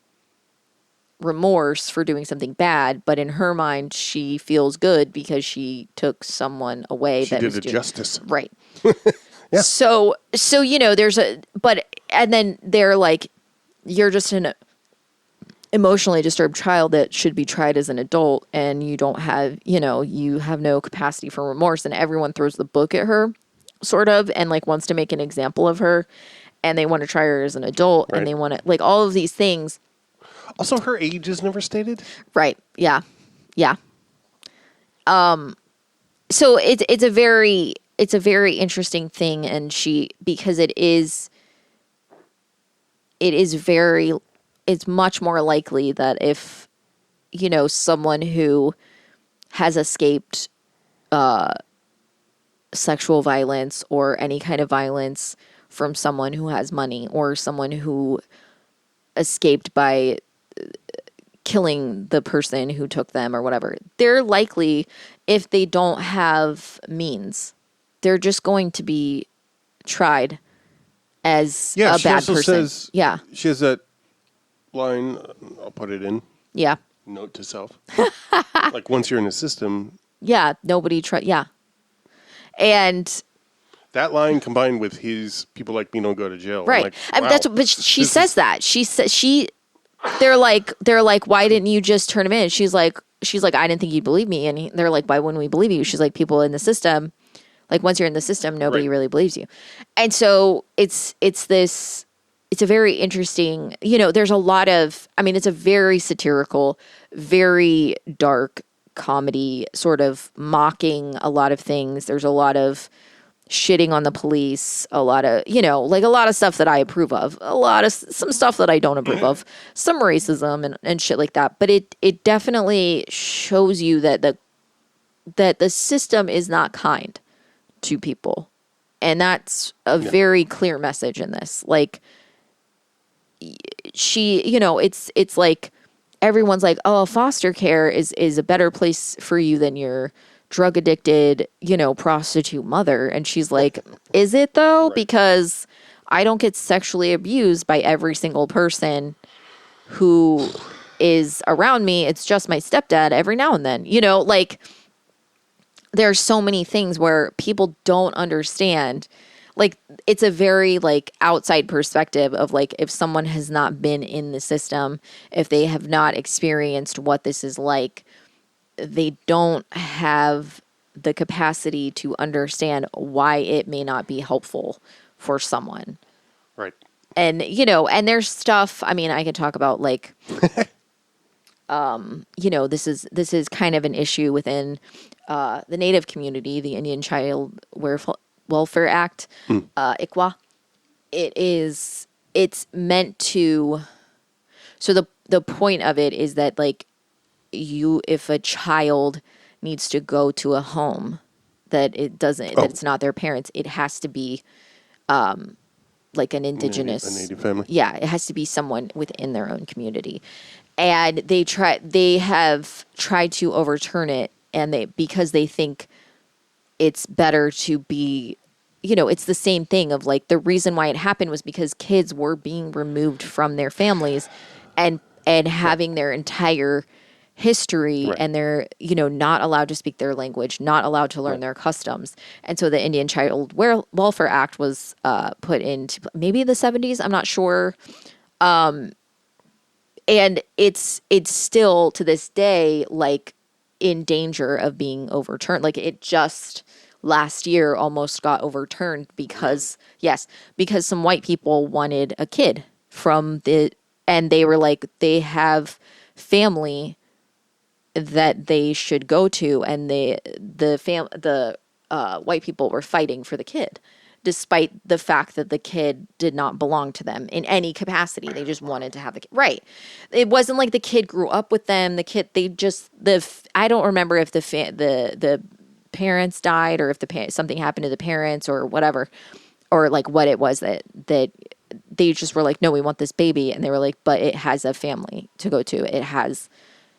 remorse for doing something bad, but in her mind, she feels good because she took someone away
She
that
did
was
a
doing
justice.
right.
Yeah.
So and then they're like, you're just an emotionally disturbed child that should be tried as an adult, and you don't have, you have no capacity for remorse, and everyone throws the book at her, sort of, and like wants to make an example of her, and they want to try her as an adult,
Right.
and they want to, like, all of these things.
Also, her age is never stated.
Right. Yeah. Yeah. So it's a very interesting thing, and because it's much more likely that if, someone who has escaped sexual violence or any kind of violence from someone who has money or someone who escaped by killing the person who took them or whatever. They're likely, if they don't have means, they're just going to be tried as a
she
bad
also
person.
Says,
yeah.
She has that line, I'll put it in.
Yeah.
Note to self. Like once you're in the system.
Yeah. Nobody yeah. And
that line combined with his people like me don't go to jail.
Right.
Like,
I mean,
wow,
but she says that. They're like, why didn't you just turn him in? She's like, I didn't think you'd believe me. And they're like, why wouldn't we believe you? She's like, people in the system, like once you're in the system, nobody really believes you. And so it's a very interesting, there's a lot of, I mean, it's a very satirical, very dark comedy, sort of mocking a lot of things. There's a lot of shitting on the police, a lot of, like a lot of stuff that I approve of, some stuff that I don't approve of, some racism and shit like that. But it definitely shows you that the system is not kind to people. And that's a very clear message in this. Like it's like everyone's like, oh, foster care is a better place for you than your drug addicted, prostitute mother. And she's like, is it though? Right. Because I don't get sexually abused by every single person who is around me. It's just my stepdad every now and then, like there's so many things where people don't understand. Like it's a very like outside perspective of like, if someone has not been in the system, if they have not experienced what this is like, they don't have the capacity to understand why it may not be helpful for someone.
Right.
And, and there's stuff, I mean, I could talk about like, this is kind of an issue within the Native community, the Indian Child Welfare Act, ICWA. It's meant to, so the point of it is that like, if a child needs to go to a home that that it's not their parents, it has to be like an indigenous,
a native family.
Yeah, it has to be someone within their own community. And they have tried to overturn it, and because they think it's better to be, it's the same thing of like the reason why it happened was because kids were being removed from their families and having their entire history, and they're, not allowed to speak their language, not allowed to learn their customs. And so the Indian Child Welfare Act was put into maybe the 70s, I'm not sure. And it's still to this day, like in danger of being overturned. Like it just last year almost got overturned because some white people wanted a kid and they were like, they have family that they should go to, and the white people were fighting for the kid, despite the fact that the kid did not belong to them in any capacity. They just wanted to have the kid. Right. It wasn't like the kid grew up with them. The kid, I don't remember if the parents died or if something happened to the parents or whatever, or like what it was that they just were like, no, we want this baby. And they were like, but it has a family to go to. It has,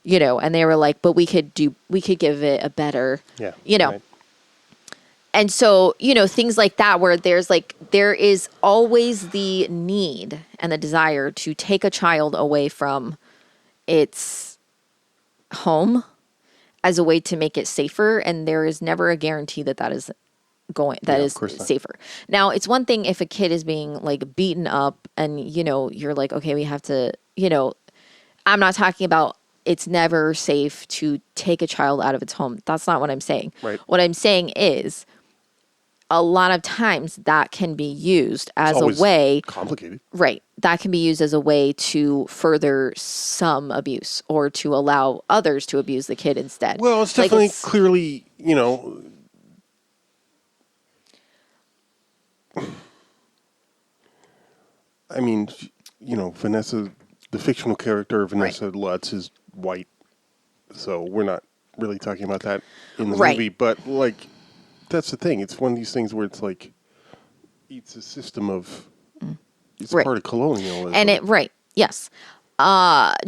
and they were like, but we could give it a better,
Right.
And so, things like that, where there is always the need and the desire to take a child away from its home as a way to make it safer. And there is never a guarantee that is safer. Now, it's one thing if a kid is being like beaten up and, you're like, okay, we have to, I'm not talking about it's never safe to take a child out of its home. That's not what I'm saying.
Right.
What I'm saying is a lot of times that can be used as a way.
Complicated.
Right. That can be used as a way to further some abuse or to allow others to abuse the kid instead.
Well, it's definitely clearly, I mean, Vanessa, the fictional character of Vanessa Lutz is white. So we're not really talking about that in the movie. But, like, that's the thing. It's one of these things where it's like it's a system of it's
Right.
part of colonialism.
And yes.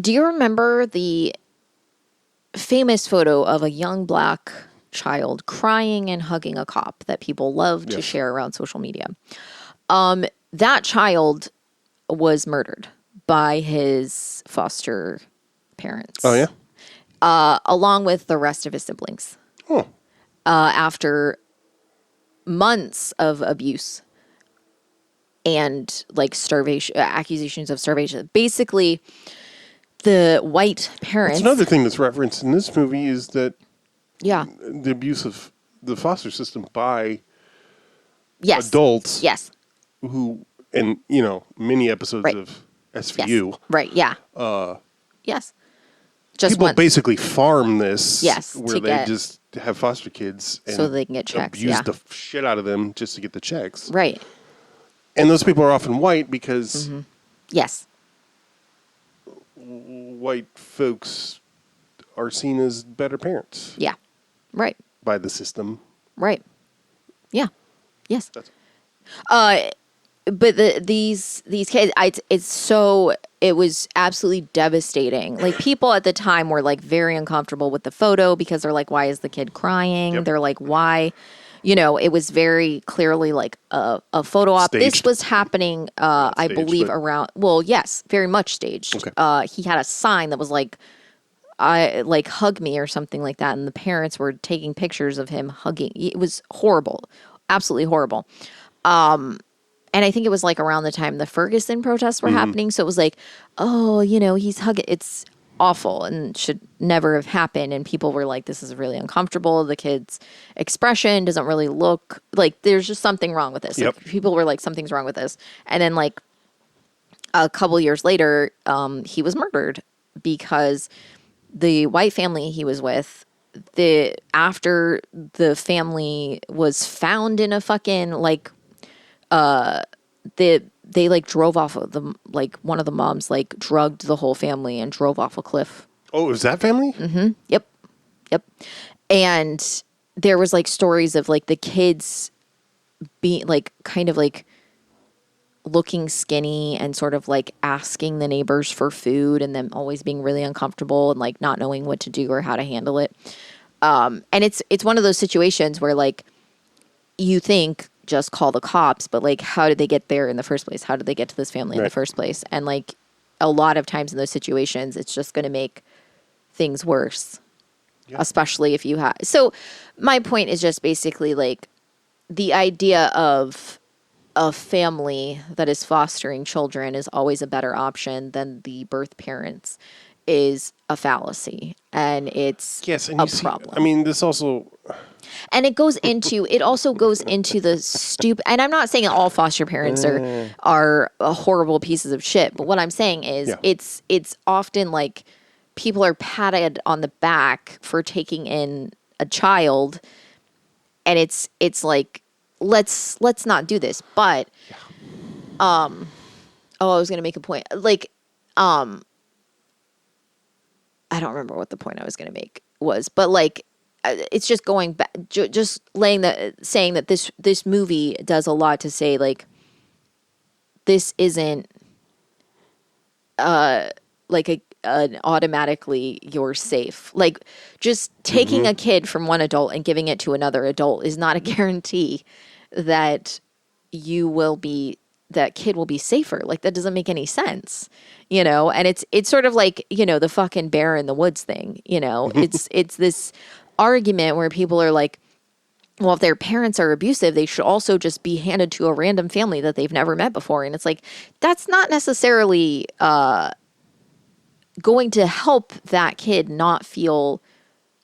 Do you remember the famous photo of a young black child crying and hugging a cop that people love to
Yes.
share around social media? That child was murdered by his foster parents.
Oh yeah.
Along with the rest of his siblings.
Oh.
After months of abuse and like starvation, accusations of starvation. Basically, the white parents.
That's another thing that's referenced in this movie is that
Yeah.
the abuse of the foster system by
Yes.
adults
Yes.
who, and many episodes
Right.
of SVU.
Yes. Right. Yeah. Yes. Just
People
one.
basically farm this,
Yes,
where
to
they
get-
just have foster kids and
So they can get checks,
abuse
yeah.
the shit out of them just to get the checks.
Right.
And those people are often white because
Yes.
white folks are seen as better parents
Yeah. Right.
by the system.
Right. Yeah. Yes.
That's-
But these kids, it was absolutely devastating. Like people at the time were like very uncomfortable with the photo because they're like, why is the kid crying?
Yep.
They're like, why? It was very clearly like a photo op. This
Staged.
was happening, I
staged,
believe,
but-
around. Well, yes, very much staged.
Okay.
He had a sign that was like, "I like hug me" or something like that, and the parents were taking pictures of him hugging. It was horrible, absolutely horrible. And I think it was like around the time the Ferguson protests were happening. So it was like, oh, he's hugging. It's awful and should never have happened. And people were like, this is really uncomfortable. The kid's expression doesn't really look like there's just something wrong with this.
Yep.
Like, people were like, something's wrong with this. And then like a couple years later, he was murdered because the white family he was with, after the family was found in a fucking like they like drove off of the like one of the moms like drugged the whole family and drove off a cliff.
Oh, is that family?
Yep. And there was like stories of like the kids being like kind of like looking skinny and sort of like asking the neighbors for food and them always being really uncomfortable and like not knowing what to do or how to handle it. And it's one of those situations where like you think just call the cops, but like how did they get there in the first place? How did they get to this family in the
Right.
first place? And like a lot of times in those situations, it's just going to make things worse, especially if you have. So my point is just basically like the idea of a family that is fostering children is always a better option than the birth parents is a fallacy, and it's
Yes, and
a
you see,
problem.
I mean, this also.
And it also goes into the stupid, and I'm not saying all foster parents are horrible pieces of shit, but what I'm saying is
Yeah.
it's often like people are patted on the back for taking in a child, and it's like let's not do this. But I was gonna make a point. Like I don't remember what the point I was gonna make was, but like it's just going back, just saying that this movie does a lot to say like this isn't like an automatically you're safe. Like just taking a kid from one adult and giving it to another adult is not a guarantee that that kid will be safer. Like that doesn't make any sense, and it's sort of like, the fucking bear in the woods thing, it's this argument where people are like, well, if their parents are abusive, they should also just be handed to a random family that they've never met before. And it's like, that's not necessarily going to help that kid not feel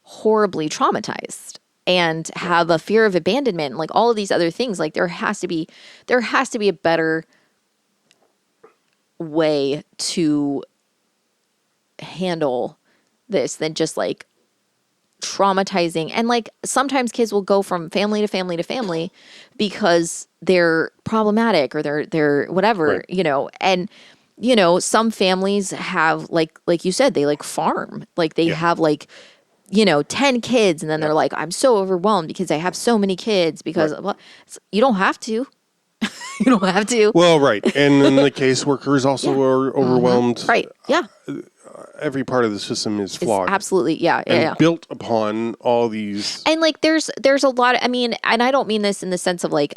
horribly traumatized and have a fear of abandonment, like all of these other things. Like there has to be a better way to handle this than just like traumatizing. And like sometimes kids will go from family to family to family because they're problematic or they're whatever,
Right.
and some families have like you said, they like farm, like they have like 10 kids, and then they're like, I'm so overwhelmed because I have so many kids because well, you don't have to. You don't have to.
Well, right. And then the caseworkers also are overwhelmed.
Right. Yeah.
Every part of the system is flawed.
Absolutely. Yeah.
And built upon all these.
And like, there's a lot of, and I don't mean this in the sense of like,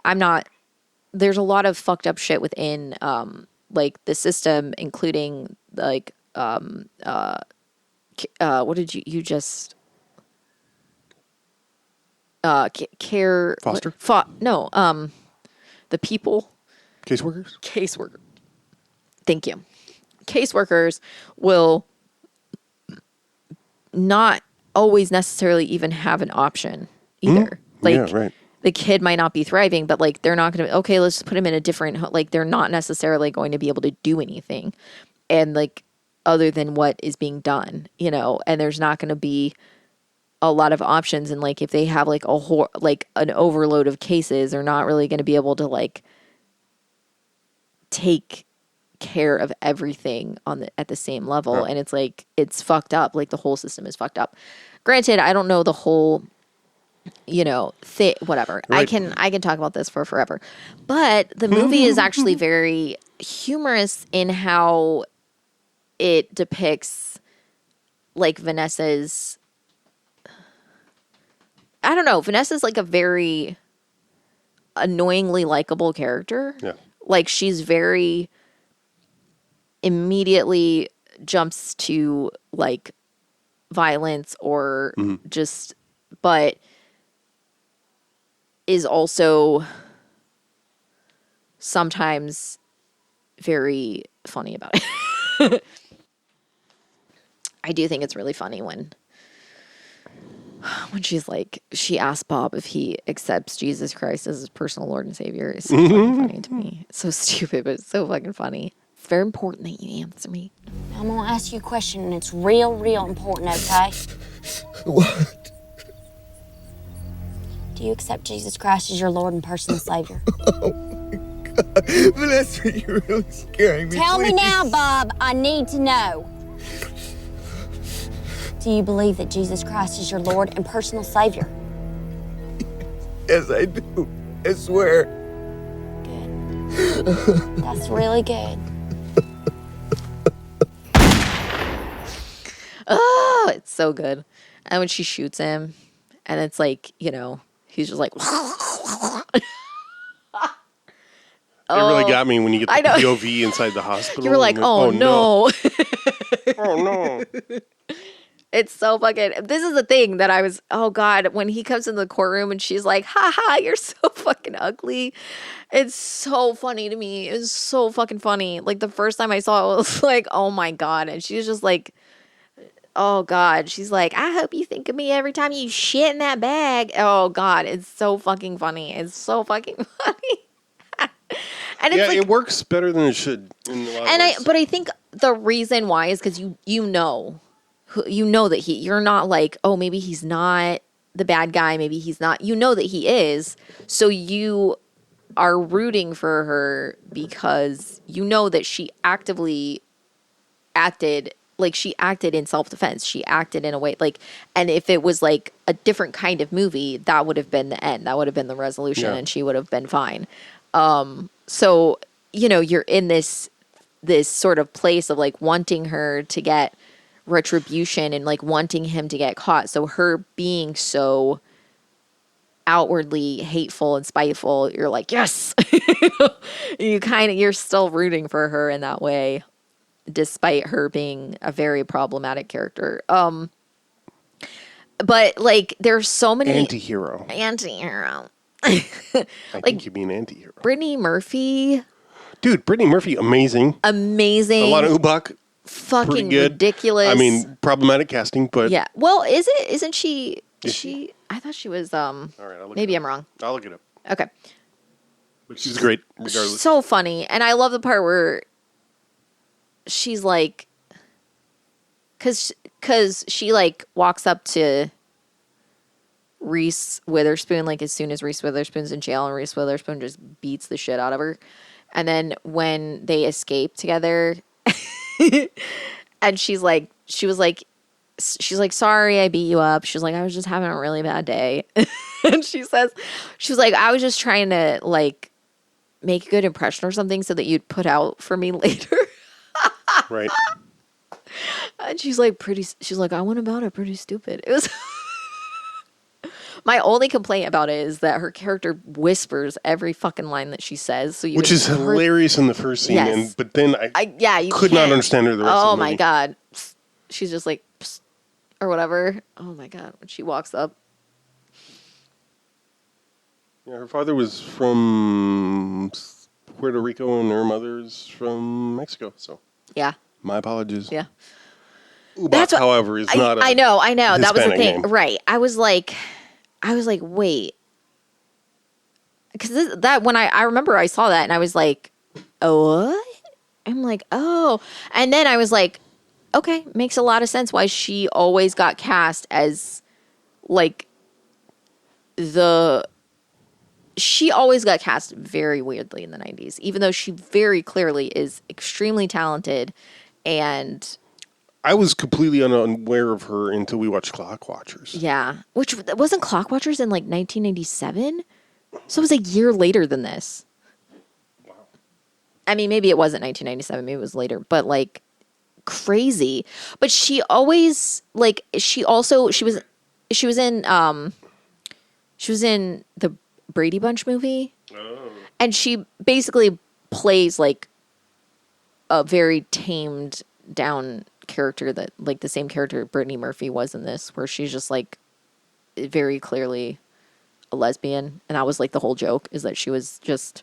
there's a lot of fucked up shit within, like the system, including like, what did you just, care.
Foster?
The people.
Caseworkers?
Thank you. Caseworkers will not always necessarily even have an option either. Like,
right.
the kid might not be thriving, but like they're not going to, okay, let's put him in a different, like they're not necessarily going to be able to do anything. And like, other than what is being done, and there's not going to be a lot of options. And like, if they have like an overload of cases, they're not really going to be able to like take care of everything at the same level. And it's like, it's fucked up. Like the whole system is fucked up. Granted, I don't know the whole, whatever.
Right.
I can talk about this for forever, but the movie is actually very humorous in how it depicts like Vanessa's, I don't know. Vanessa's like a very annoyingly likable character.
Yeah.
Like she's very immediately jumps to like violence or just, but is also sometimes very funny about it. I do think it's really funny when she's like, she asked Bob if he accepts Jesus Christ as his personal Lord and Savior. It's so fucking funny to me. It's so stupid, but it's so fucking funny. It's very important that you answer me.
I'm gonna ask you a question, and it's real, real important, okay?
What?
Do you accept Jesus Christ as your Lord and personal Savior?
Vanessa, you're really scaring me.
Tell me
please.
now, Bob. I need to know. Do you believe that Jesus Christ is your Lord and personal Savior?
Yes, I do. I swear.
Good. That's really good.
Oh, it's so good. And when she shoots him, and it's like, he's just like,
It really got me when you get the POV inside the hospital.
you were like, oh no.
Oh no.
It's so fucking, this is the thing that I was, oh God, when he comes in the courtroom and she's like, ha ha, you're so fucking ugly. It's so funny to me. It was so fucking funny. Like the first time I saw it, I was like, oh my God. And she was just like, oh God. She's like, I hope you think of me every time you shit in that bag. Oh God. It's so fucking funny. It's so fucking funny. And it's
it works better than it should in a lot of ways.
But I think the reason why is because you know that you're not like, oh, maybe he's not the bad guy, maybe he's not, that he is, so you are rooting for her because that she actively acted in self-defense. She acted in a way like, and if it was like a different kind of movie, that would have been the end, that would have been the resolution, and she would have been fine. So you're in this sort of place of like wanting her to get retribution and like wanting him to get caught. So her being so outwardly hateful and spiteful, you're like, yes. You're still rooting for her in that way, despite her being a very problematic character. But like there's so many
Anti-hero. I think you mean anti-hero.
Brittany Murphy.
Dude, Brittany Murphy, amazing. A lot of Ubach.
Fucking
good.
ridiculous.
I mean, problematic casting, but
yeah. Well, isn't she? She? I thought she was.
All right,
maybe I'm wrong.
I'll look it up.
Okay.
But she's great, regardless.
So funny, and I love the part where she's like, because she like walks up to Reese Witherspoon like as soon as Reese Witherspoon's in jail, and Reese Witherspoon just beats the shit out of her, and then when they escape together. And she was like, she's like, sorry, I beat you up. She's like, I was just having a really bad day. And she was like, I was just trying to like make a good impression or something so that you'd put out for me later.
Right.
And she's like, I went about it pretty stupid. It was my only complaint about it is that her character whispers every fucking line that she says. So
Which is hilarious in the first scene,
Yes.
but then
you
could not
can't.
understand her the rest of
Oh
the
my
movie.
God. Psst. She's just like, psst, or whatever. Oh my God. When she walks up.
Yeah, her father was from Puerto Rico and her mother's from Mexico. So
Yeah.
my apologies.
Yeah.
Ubach, however, is not a
I know. That was the
Hispanic
thing.
name.
Right. I was like, wait. Because that when I remember I saw that and I was like, oh, what? I'm like, oh. And then I was like, okay, makes a lot of sense why she always got cast as like she always got cast very weirdly in the 90s, even though she very clearly is extremely talented. And
I was completely unaware of her until we watched Clock Watchers.
yeah, which wasn't Clock Watchers in like 1997. So it was a year later than this.
Wow.
I mean, maybe it wasn't 1997, maybe it was later, but like crazy. But she always like she was in the Brady Bunch movie. Oh. And she basically plays like a very tamed down character that like the same character Brittany Murphy was in this, where she's just like very clearly a lesbian. And that was like the whole joke, is that she was just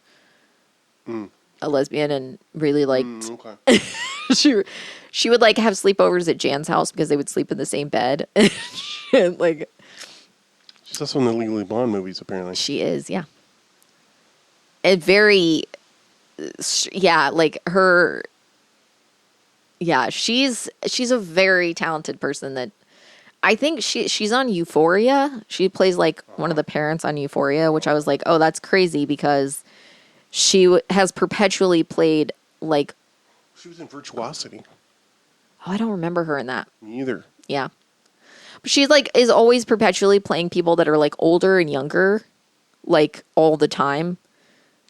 a lesbian and really liked
Okay.
she would like have sleepovers at Jan's house because they would sleep in the same bed. And like
She's also in the Legally Blonde movies, apparently.
she is, yeah. And very, yeah, like her, yeah, she's a very talented person that I think she's on Euphoria. She plays like one of the parents on Euphoria, which I was like, oh, that's crazy because she has perpetually played like.
She was in Virtuosity.
Oh, I don't remember her in that.
Me either.
Yeah. But she like is always perpetually playing people that are like older and younger, like all the time.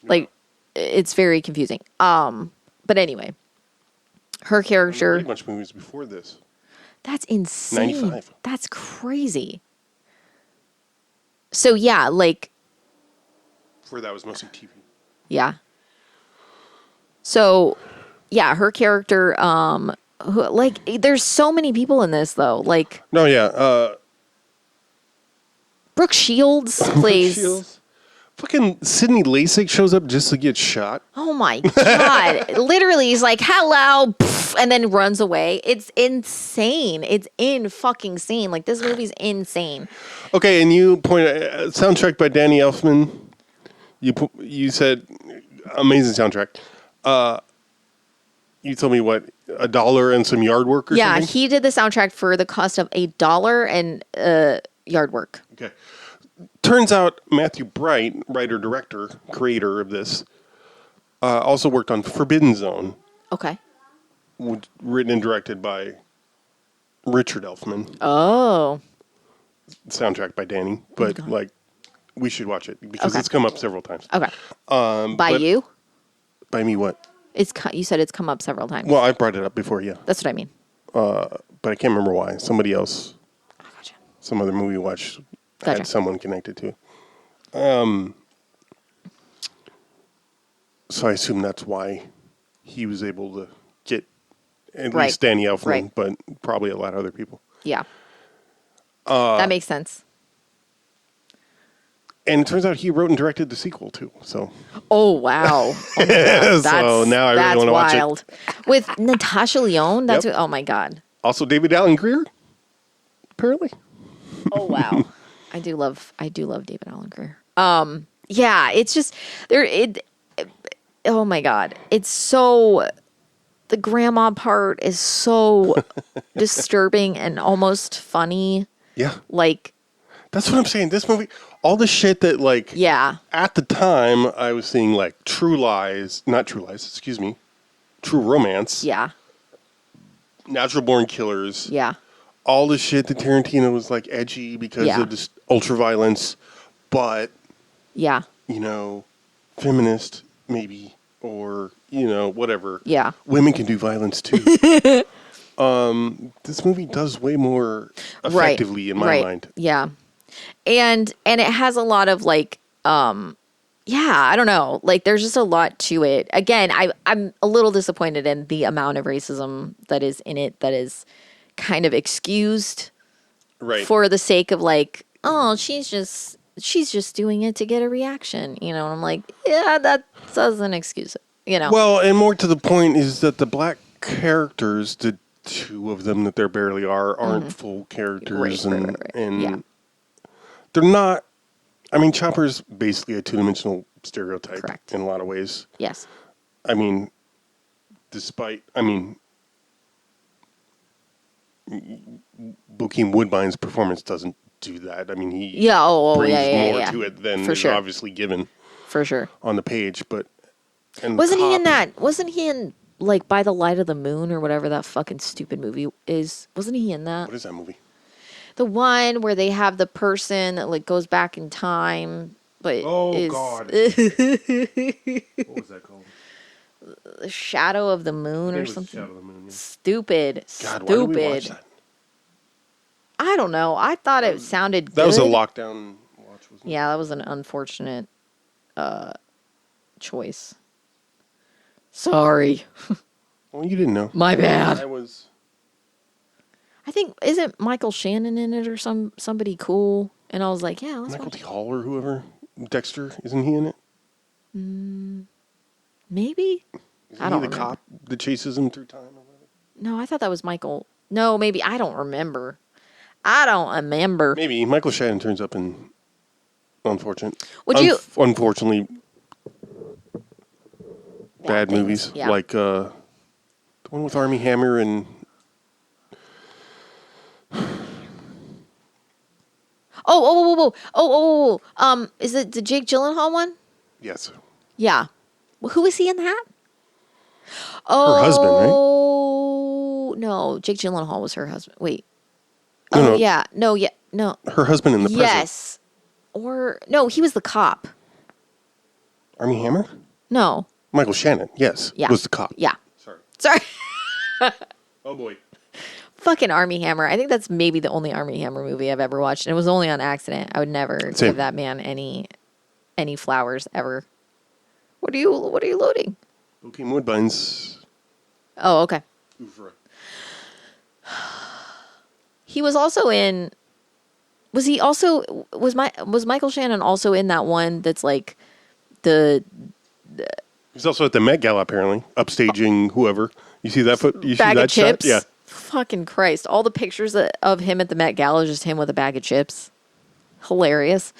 Yeah. Like it's very confusing. But anyway, her character.
Pretty much movies before this.
That's insane.
95.
That's crazy. So yeah, like.
Before that was mostly TV.
Yeah. So, yeah, her character. Like, there's so many people in this though. Like.
No, yeah.
Brooke Shields plays.
Shields. Fucking Sidney Lasik shows up just to get shot.
Oh my God. Literally, he's like, hello, poof, and then runs away. It's insane. It's fucking insane. Like, this movie's insane.
Okay, and you pointed soundtrack by Danny Elfman. You said amazing soundtrack. You told me what, $1 and some yard work or something?
Yeah, he did the soundtrack for the cost of $1 and yard work.
Okay. Turns out Matthew Bright, writer, director, creator of this, also worked on Forbidden Zone.
Okay.
Written and directed by Richard Elfman.
Oh.
Soundtrack by Danny. But, like, we should watch it because
Okay.
it's come up several times.
Okay. By you?
By me what?
You said it's come up several times.
Well, I brought it up before, yeah.
That's what I mean.
But I can't remember why. Somebody else,
Gotcha.
some other movie we watched
Gotcha.
had someone connected to it. So I assume that's why he was able to get at
Right.
least Danny Elfman,
Right.
but probably a lot of other people.
Yeah. That makes sense.
And it turns out he wrote and directed the sequel too. So
Oh, wow. Oh, my God.
So now I really
that's
wanna watch it.
wild. With Natasha Lyonne? That's
Yep.
oh my God.
also David Allen Greer, apparently.
Oh wow. I do love David Allen Greer. Yeah, it's just oh my God. It's so the grandma part is so disturbing and almost funny.
Yeah,
Like,
that's what I'm saying. This movie, all the shit that like
yeah.
at the time I was seeing like True Romance,
Yeah.
Natural Born Killers,
Yeah.
all the shit that Tarantino was like edgy because
Yeah.
of this ultra violence, but
Yeah.
feminist maybe, or whatever.
Yeah.
Women can do violence too. This movie does way more effectively in my mind.
Yeah. And it has a lot of like I don't know. Like there's just a lot to it. Again, I'm a little disappointed in the amount of racism that is in it that is kind of excused
Right.
for the sake of like, oh, she's just doing it to get a reaction, And I'm like, yeah, that doesn't excuse it,
Well, and more to the point is that the black characters, the two of them that there barely aren't full characters,
Right.
and
Yeah.
they're not. I mean, Chopper's basically a two-dimensional stereotype
Correct.
in a lot of ways.
Yes.
I mean, Bokeem Woodbine's performance doesn't do that. I mean, he brings more to it than
For
is
sure.
obviously given
For sure.
on the page. But
Wasn't he in that? Wasn't he in like By the Light of the Moon or whatever that fucking stupid movie is? Wasn't he in that?
What is that movie?
The one where they have the person that like goes back in time, but
Oh, God. What was that called?
The Shadow of the Moon or something.
Shadow of the Moon. Yeah.
Stupid.
God, why
Stupid.
did we watch that?
I don't know. I thought it sounded good.
That was a lockdown watch, wasn't it?
Yeah, that was an unfortunate choice. Sorry.
Well, you didn't know.
My bad.
I
think isn't Michael Shannon in it or somebody cool? And I was like, yeah, let's
Michael
watch
T. Hall or whoever. Dexter, isn't he in it?
Maybe?
Isn't
I don't
he the
remember.
cop that chases him through time or whatever?
No, I thought that was Michael. No, maybe. I don't remember. I don't remember.
Maybe Michael Shannon turns up in
Would
unfortunately bad
things,
movies
yeah.
like the one with Armie Hammer and
Is it the Jake Gyllenhaal one?
yes,
Yeah. Well, who is he in that?
her husband, right?
Oh, no. Jake Gyllenhaal was her husband. Wait.
No,
Yeah. No, yeah. No.
her husband in the present.
Yes. Or, no, he was the cop.
Armie Hammer,
No.
Michael Shannon, yes,
Yeah.
was the cop.
Yeah.
Sorry.
Sorry.
Oh boy.
Fucking Armie Hammer. I think that's maybe the only Armie Hammer movie I've ever watched. And it was only on accident. I would never
Same.
give that man any flowers ever. What are you loading?
Bokeem Woodbine's
Oh, okay.
oeuvre.
He was also in. Was Michael Shannon also in that one that's like the
He's also at the Met Gala apparently, upstaging whoever. You see that You see
bag
that
of chips?
shot? Yeah.
Fucking Christ! All the pictures of him at the Met Gala is just him with a bag of chips. Hilarious.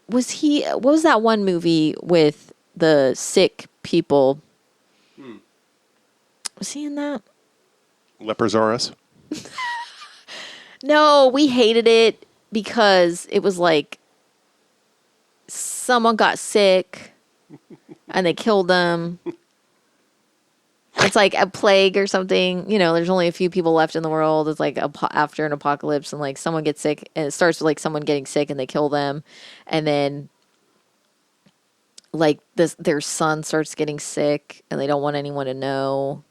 What was that one movie with the sick people? Was he in that?
Lepers R Us.
No, we hated it because it was like someone got sick and they killed them. It's like a plague or something. There's only a few people left in the world. It's like after an apocalypse and like someone gets sick and it starts with like someone getting sick and they kill them. And then like their son starts getting sick and they don't want anyone to know.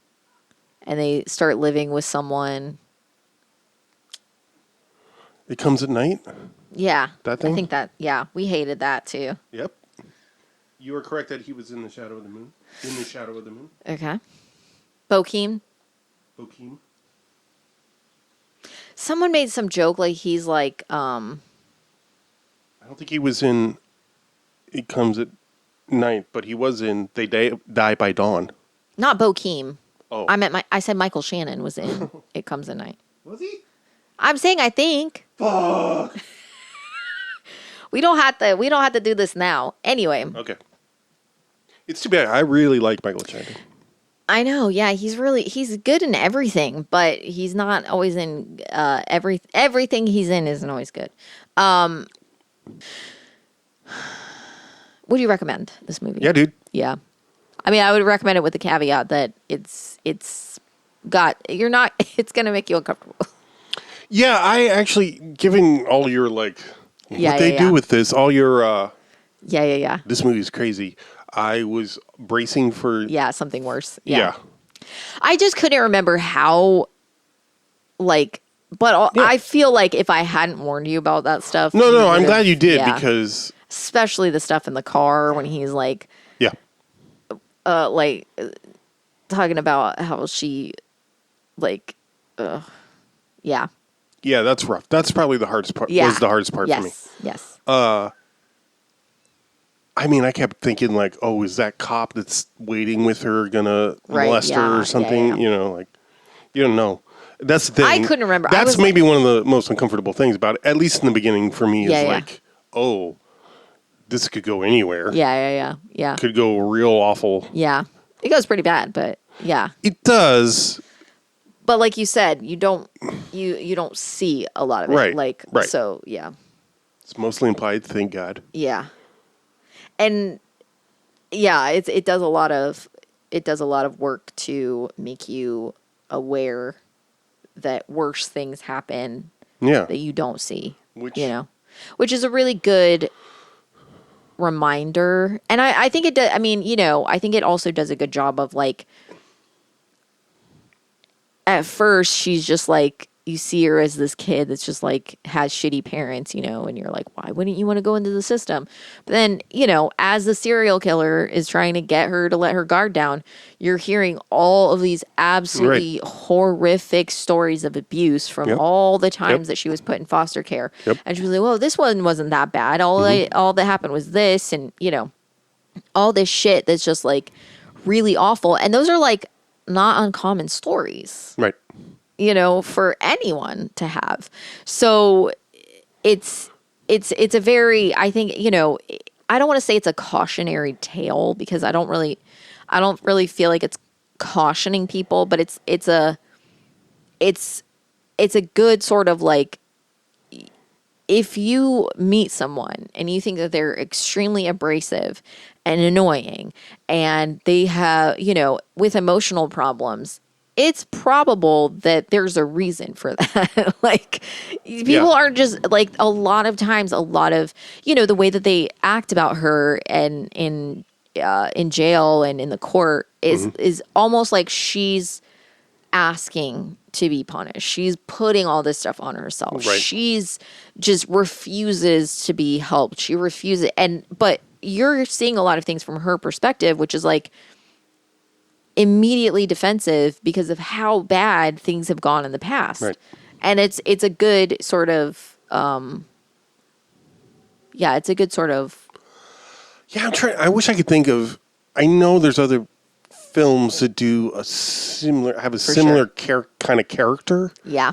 And they start living with someone.
It Comes at Night.
Yeah.
That thing?
I think yeah, we hated that too.
Yep. You were correct that he was in the Shadow of the Moon. In the Shadow of the Moon.
Okay. Bokeem. Someone made some joke like he's like,
I don't think he was in It Comes at Night, but he was in They Die by Dawn.
not Bokeem.
Oh.
I said Michael Shannon was in It Comes at Night.
Was he?
I'm saying I think.
Fuck.
We don't have to do this now. Anyway.
Okay. It's too bad. I really like Michael Shannon.
I know, yeah, he's good in everything, but he's not always in everything he's in isn't always good. Would you recommend this movie?
Yeah, dude.
Yeah. I mean, I would recommend it with the caveat that it's you're not, it's going to make you uncomfortable.
Yeah, I actually, given all your, like,
Yeah,
what they do with this, all your,
Yeah.
this movie's crazy. I was bracing for...
Yeah, something worse.
Yeah.
I just couldn't remember how, like, but I feel like if I hadn't warned you about that stuff.
No, I'm glad you did because...
Especially the stuff in the car when he's like...
Yeah.
Like, talking about how she, like, yeah.
Yeah, that's rough. That's probably the hardest part.
Yeah.
Was the hardest part for me.
Yes.
I mean, I kept thinking, like, oh, is that cop that's waiting with her gonna molest her or something?
Yeah.
You know, like, you don't know. That's the thing.
I couldn't remember.
That's maybe one of the most uncomfortable things about it, at least in the beginning for me, is like, oh, this could go anywhere.
Yeah.
Could go real awful.
Yeah. It goes pretty bad, but yeah.
It does.
But like you said, you don't see a lot of it.
Right.
Like,
right.
So, yeah.
It's mostly implied, thank God.
Yeah. And yeah, it does a lot of work to make you aware that worse things happen that you don't see. Which is a really good reminder. And I think it does. I mean, I think it also does a good job of, like, at first she's just like, you see her as this kid that's just like has shitty parents, and you're like, why wouldn't you want to go into the system? But then, as the serial killer is trying to get her to let her guard down, you're hearing all of these absolutely horrific stories of abuse from all the times that she was put in foster care. And she was like, well, this one wasn't that bad. All that happened was this, and all this shit that's just like really awful. And those are like not uncommon stories.
Right.
For anyone to have. So it's a very, I think, I don't want to say it's a cautionary tale because I don't really feel like it's cautioning people, but it's a good sort of like, if you meet someone and you think that they're extremely abrasive and annoying and they have, with emotional problems, it's probable that there's a reason for that. Like, people aren't just, like, a lot of times, the way that they act about her and in jail and in the court is almost like she's asking to be punished. She's putting all this stuff on herself.
Right.
She's just refuses to be helped. She refuses. But you're seeing a lot of things from her perspective, which is like, immediately defensive because of how bad things have gone in the past.
Right.
And it's a good sort of it's a good sort of
I wish I could think of, I know there's other films that do a similar kind of character.
Yeah.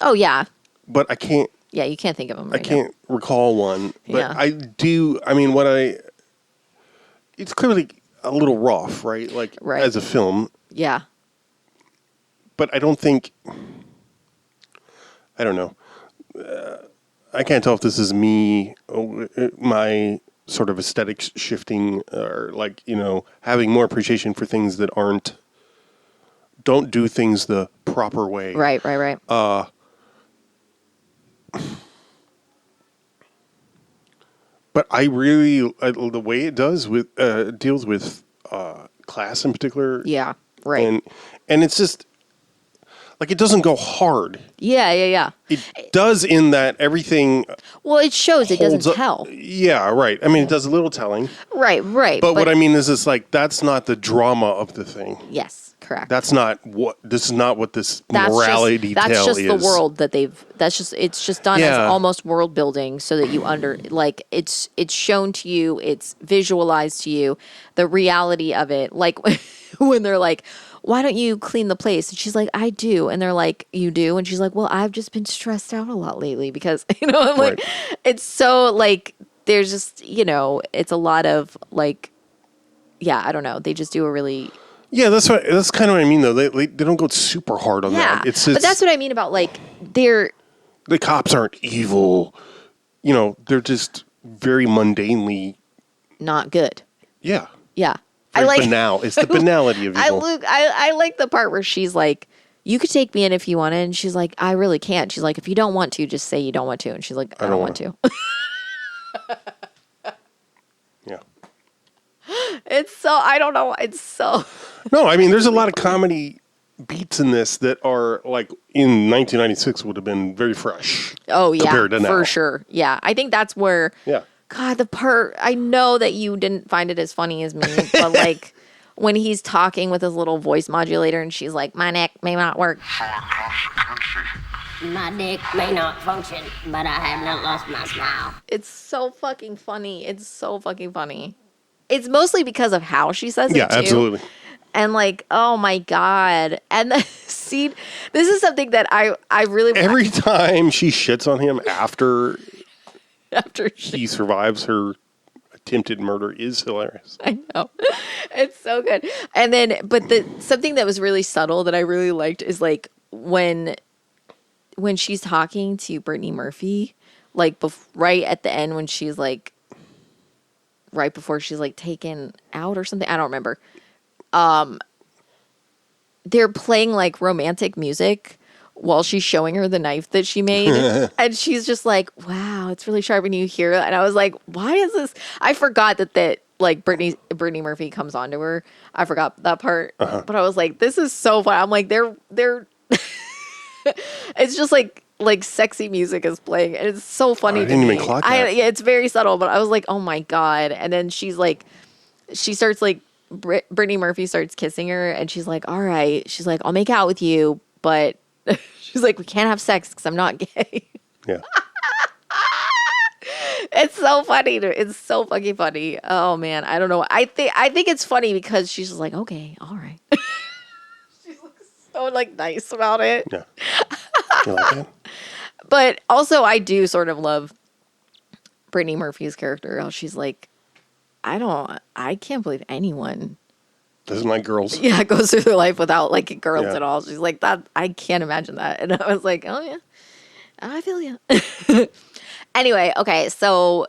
Oh yeah.
But I can't.
Yeah, you can't think of them right
I can't recall one. But
Yeah.
I do. I mean, it's clearly a little rough, right? Like as a film.
Yeah.
But I don't think. I don't know. I can't tell if this is me, my sort of aesthetics shifting, or like, having more appreciation for things that don't do things the proper way.
Right.
But I really, the way it does deals with class in particular.
Yeah. Right.
And it's just, like, it doesn't go hard.
Yeah.
It does in that everything.
Well, it shows, it doesn't tell.
Yeah, right. I mean, it does a little telling.
Right.
But what I mean is, it's like, that's not the drama of the thing.
Yes. Correct.
This is not what this morality detail is.
That's just the world that it's just done as almost world building so that you it's shown to you, it's visualized to you, the reality of it. Like when they're like, why don't you clean the place? And she's like, I do. And they're like, you do? And she's like, well, I've just been stressed out a lot lately because, I'm like, it's so like, there's just, it's a lot of like, I don't know. They just do a really...
Yeah, that's kind of what I mean, though. They don't go super hard on that.
But that's what I mean about, like, the
cops aren't evil. They're just very mundanely
not good.
Yeah.
Yeah. like
banal. It's the banality of evil.
I like the part where she's like, you could take me in if you wanted. And she's like, I really can't. She's like, if you don't want to, just say you don't want to. And she's like, I don't want to.
Yeah.
It's so, I don't know. It's so.
No, I mean, there's a lot of comedy beats in this that are like in 1996 would have been very fresh.
Oh, yeah.
Compared to now.
For sure. Yeah. I think that's where.
Yeah.
God, the part, I know that you didn't find it as funny as me, but like when he's talking with his little voice modulator and she's like, my neck may not work.
My dick may not function, but I have not lost my smile.
It's so fucking funny. It's so fucking funny. It's mostly because of how she says it,
Yeah,
too.
absolutely.
And like, oh my God. And the scene, this is something that I really...
Every time she shits on him after
she
he survives her attempted murder is hilarious.
I know. It's so good. And then, but something that was really subtle that I really liked is like when she's talking to Brittany Murphy, like right at the end when she's like, right before she's like taken out or something. I don't remember. They're playing like romantic music while she's showing her the knife that she made. And she's just like, wow, it's really sharp. And you hear it. And I was like, why is this? I forgot that like Brittany Murphy comes onto her. I forgot that part. But I was like, this is so fun. I'm like, they're it's just like sexy music is playing. And it's so funny
I
to
didn't
me.
even clock that.
Yeah, it's very subtle, but I was like, oh my God. And then she's like, she starts like, Brittany Murphy starts kissing her and she's like, all right. She's like, I'll make out with you, but she's like, we can't have sex because I'm not gay.
Yeah.
It's so funny. It's so fucking funny. Oh man, I don't know. I think it's funny because she's just like, okay, all right. She's like so like nice about it.
Yeah. You like that?
But also, I do sort of love Brittany Murphy's character. How she's like, I can't believe anyone.
Doesn't like girls.
Yeah, goes through their life without like girls
Yeah.
at all. She's like that. I can't imagine that. And I was like, oh yeah, I feel you. Anyway, okay. So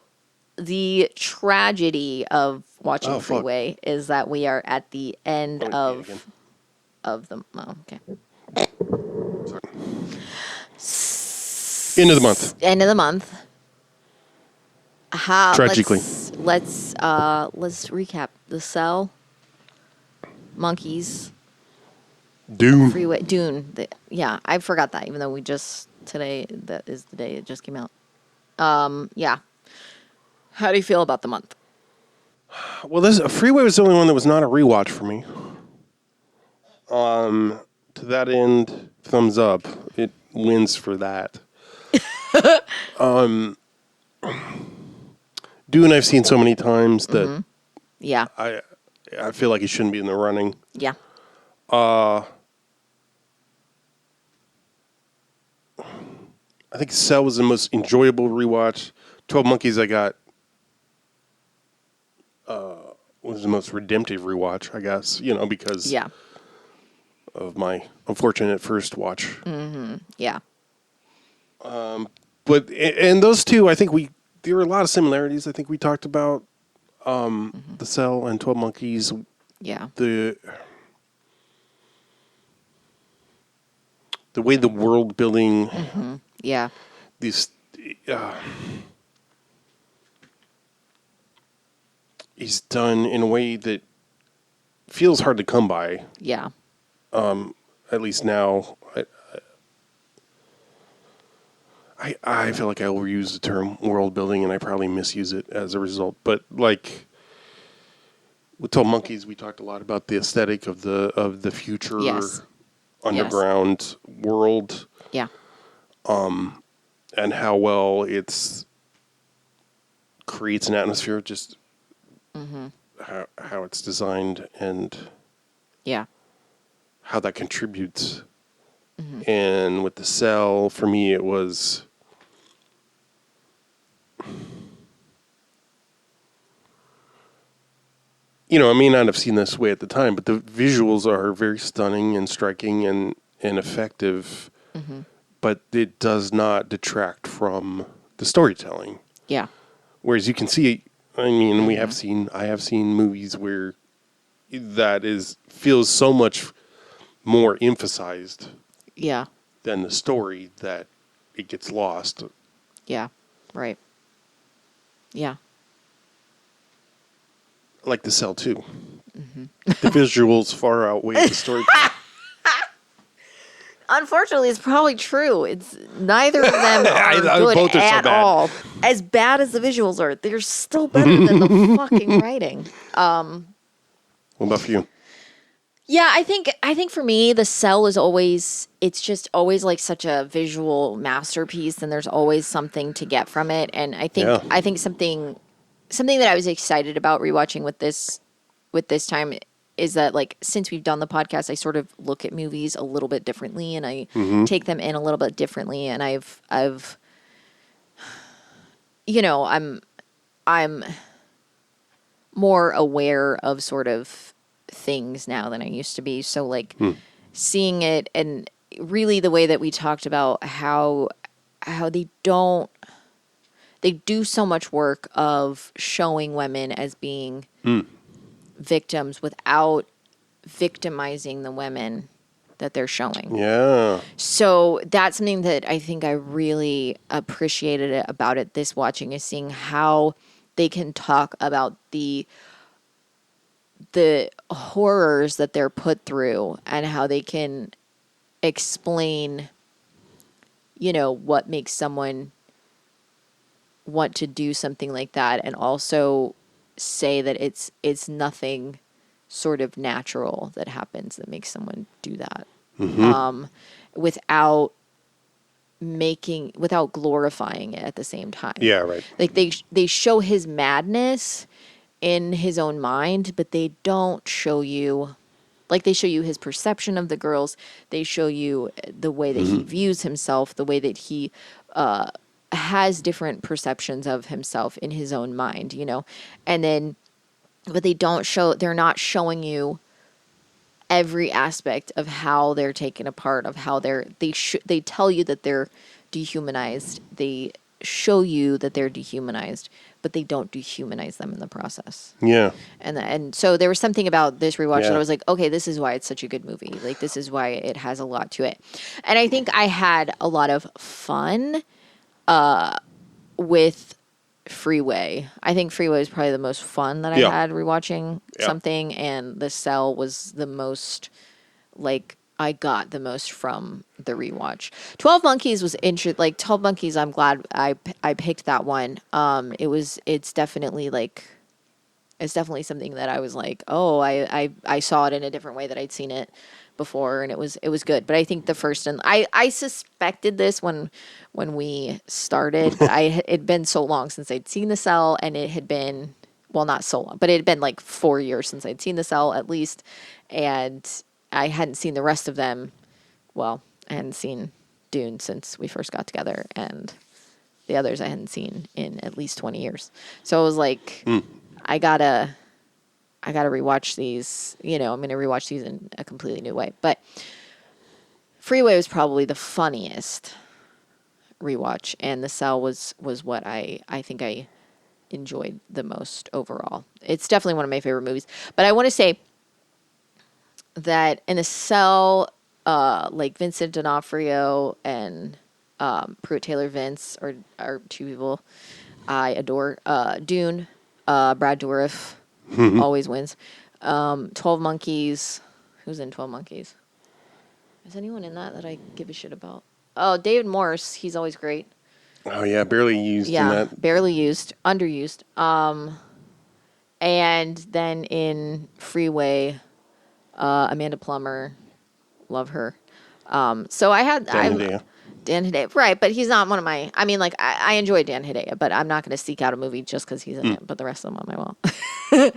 the tragedy of watching
Oh, fuck.
Freeway is that we are at the end
Oh, yeah,
of the. Oh, okay.
End of the month.
End of the month.
Tragically.
Let's recap. The Cell, Monkeys,
Doom.
Freeway, Dune. Yeah, I forgot that. Even though we just today, that is the day it just came out. Yeah. How do you feel about the month?
Well, Freeway was the only one that was not a rewatch for me. To that end, thumbs up. It wins for that. Dune I've seen so many times that
Yeah.
I feel like he shouldn't be in the running.
Yeah.
I think Cell was the most enjoyable rewatch. 12 Monkeys I got was the most redemptive rewatch, I guess, because
Yeah.
of my unfortunate first watch.
Yeah.
But and those two, I think there were a lot of similarities. I think we talked about The Cell and 12 Monkeys.
Yeah.
The way the world building
Yeah.
this is done in a way that feels hard to come by.
Yeah.
At least now, I feel like I overuse the term world building, and I probably misuse it as a result. But like with 12 Monkeys, we talked a lot about the aesthetic of the future
Yes.
underground world.
Yeah.
And how well it's creates an atmosphere, just how it's designed and
Yeah.
how that contributes. And with The Cell, for me, it was I may not have seen this way at the time, but the visuals are very stunning and striking and effective. But it does not detract from the storytelling.
Yeah.
Whereas you can see, I have seen movies where that feels so much more emphasized
Yeah.
than the story that it gets lost.
Yeah. Right. Yeah.
Like The Cell too. The visuals far outweigh the story.
Unfortunately, it's probably true. It's neither of them are good
both are so
at
bad.
all. As bad as the visuals are, they're still better than the fucking writing.
What about for you?
Yeah, I think for me, The Cell is always, it's just always like such a visual masterpiece, and there's always something to get from it. And I think something that I was excited about rewatching with this time is that, like, since we've done the podcast, I sort of look at movies a little bit differently, and I take them in a little bit differently, and I've you know, I'm more aware of sort of things now than I used to be. So like seeing it, and really the way that we talked about how they do so much work of showing women as being victims without victimizing the women that they're showing.
Yeah.
So that's something that I think I really appreciated about it this watching, is seeing how they can talk about the horrors that they're put through and how they can explain, you know, what makes someone want to do something like that, and also say that it's nothing sort of natural that happens that makes someone do that, without glorifying it at the same time.
Yeah, right.
Like they show his madness in his own mind, but they don't show you, like, they show you his perception of the girls. They show you the way that he views himself, the way that he has different perceptions of himself in his own mind, you know? And then, but they're not showing you every aspect of how they're taken apart, of how they tell you that they're dehumanized. They show you that they're dehumanized, but they don't dehumanize them in the process.
Yeah.
And so there was something about this rewatch
Yeah.
that I was like, okay, this is why it's such a good movie. Like, this is why it has a lot to it. And I think I had a lot of fun with Freeway. I think Freeway was probably the most fun that I had rewatching something, and The Cell was the most, like, I got the most from the rewatch. 12 Monkeys was interesting. Like, 12 Monkeys, I'm glad I picked that one. It's definitely something that I was like, oh, I saw it in a different way that I'd seen it before, and it was good. But I think the first, and I suspected this when we started, but it'd been so long since I'd seen The Cell, and it had been, well, not so long, but it had been like 4 years since I'd seen The Cell at least, and I hadn't seen the rest of them. Well, I hadn't seen Dune since we first got together, and the others I hadn't seen in at least 20 years. So I was like, I gotta rewatch these. You know, I'm gonna rewatch these in a completely new way. But Freeway was probably the funniest rewatch, and The Cell was what I think I enjoyed the most overall. It's definitely one of my favorite movies. But I want to say that in The Cell, like Vincent D'Onofrio and Pruitt Taylor Vince are two people I adore. Dune, Brad Dourif always wins. 12 Monkeys. Who's in 12 Monkeys? Is anyone in that I give a shit about? Oh, David Morse. He's always great.
Oh yeah, barely used in that.
Barely used, underused. And then in Freeway, Amanda Plummer, love her. So I had Dan Hedaya, right? But he's not one of my. I mean, like, I enjoy Dan Hedaya, but I'm not going to seek out a movie just because he's in it. But the rest of them, I won't.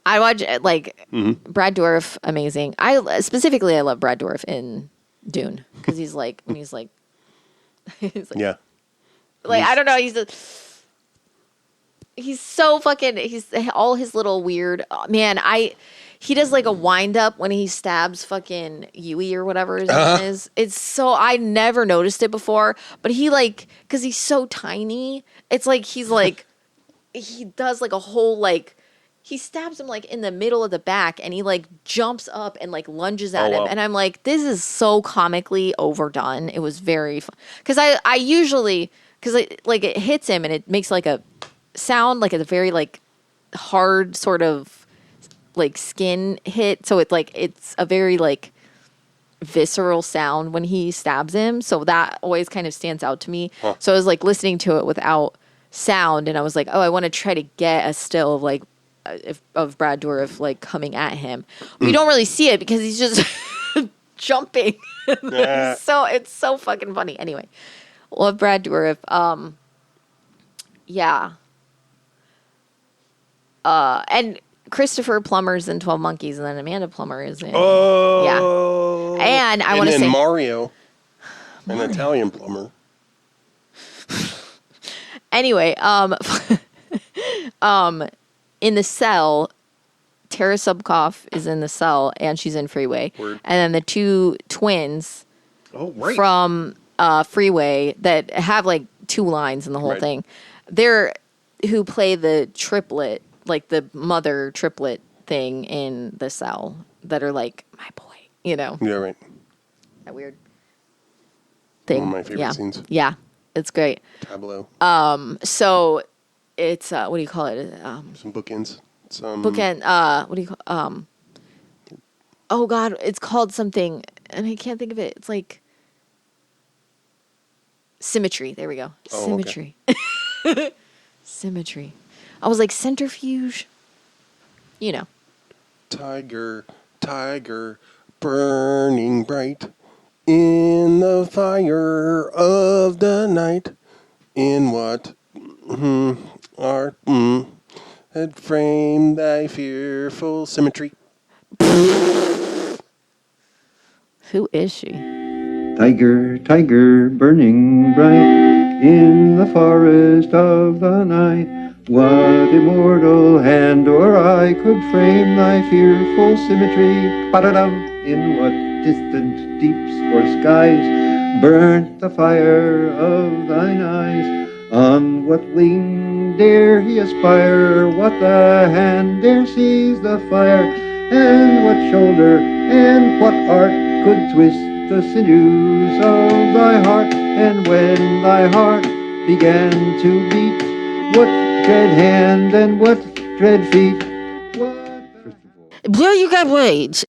I watch Brad Dourif, amazing. I love Brad Dourif in Dune because he's like
Yeah.
Like, I don't know, he's so fucking, he's all his little weird, he does like a wind up when he stabs fucking Yui or whatever his name is. It's so, I never noticed it before, but he like, cause he's so tiny, it's like, he's like, he does like a whole like, he stabs him like in the middle of the back, and he like jumps up and like lunges at him,
wow.
and I'm like, this is so comically overdone. It was very fun because I usually like it hits him and it makes like a sound like a very like hard sort of like skin hit, so it's a very like visceral sound when he stabs him, so that always kind of stands out to me. So I was like listening to it without sound, and I was like, oh, I want to try to get a still of like of Brad Dourif like coming at him, but you don't really see it because he's just jumping. So it's so fucking funny. Anyway, love Brad Dourif. Yeah. And Christopher Plummer's in 12 Monkeys, and then Amanda Plummer is in.
Oh.
Yeah. And I want to say
Mario, an Italian plumber.
Anyway, in the cell, Tara Subkoff is in the cell, and she's in Freeway.
Word.
And then the two twins from Freeway that have like 2 lines in the whole thing, they're who play the triplet, like the mother triplet thing in the cell, that are like my boy, you know.
Yeah, right.
That weird thing.
One of my favorite scenes.
Yeah, it's great.
Tableau.
So it's what do you call it?
Some bookends. Some
Bookend. What do you call? Oh God, it's called something, and I can't think of it. It's like symmetry. There we go.
Oh,
Symmetry. Okay. Symmetry. I was like centrifuge. You know.
Tiger, tiger, burning bright in the fire of the night. In what art had framed thy fearful symmetry?
Who is she?
Tiger, tiger, burning bright in the forest of the night. What immortal hand or eye could frame thy fearful symmetry? Ba-da-dum. In what distant deeps or skies burnt the fire of thine eyes? On what wing dare he aspire? What the hand dare seize the fire? And what shoulder and what art could twist the sinews of thy heart? And when thy heart began to beat, what dread hand and what dread feet?
Well, you got wait.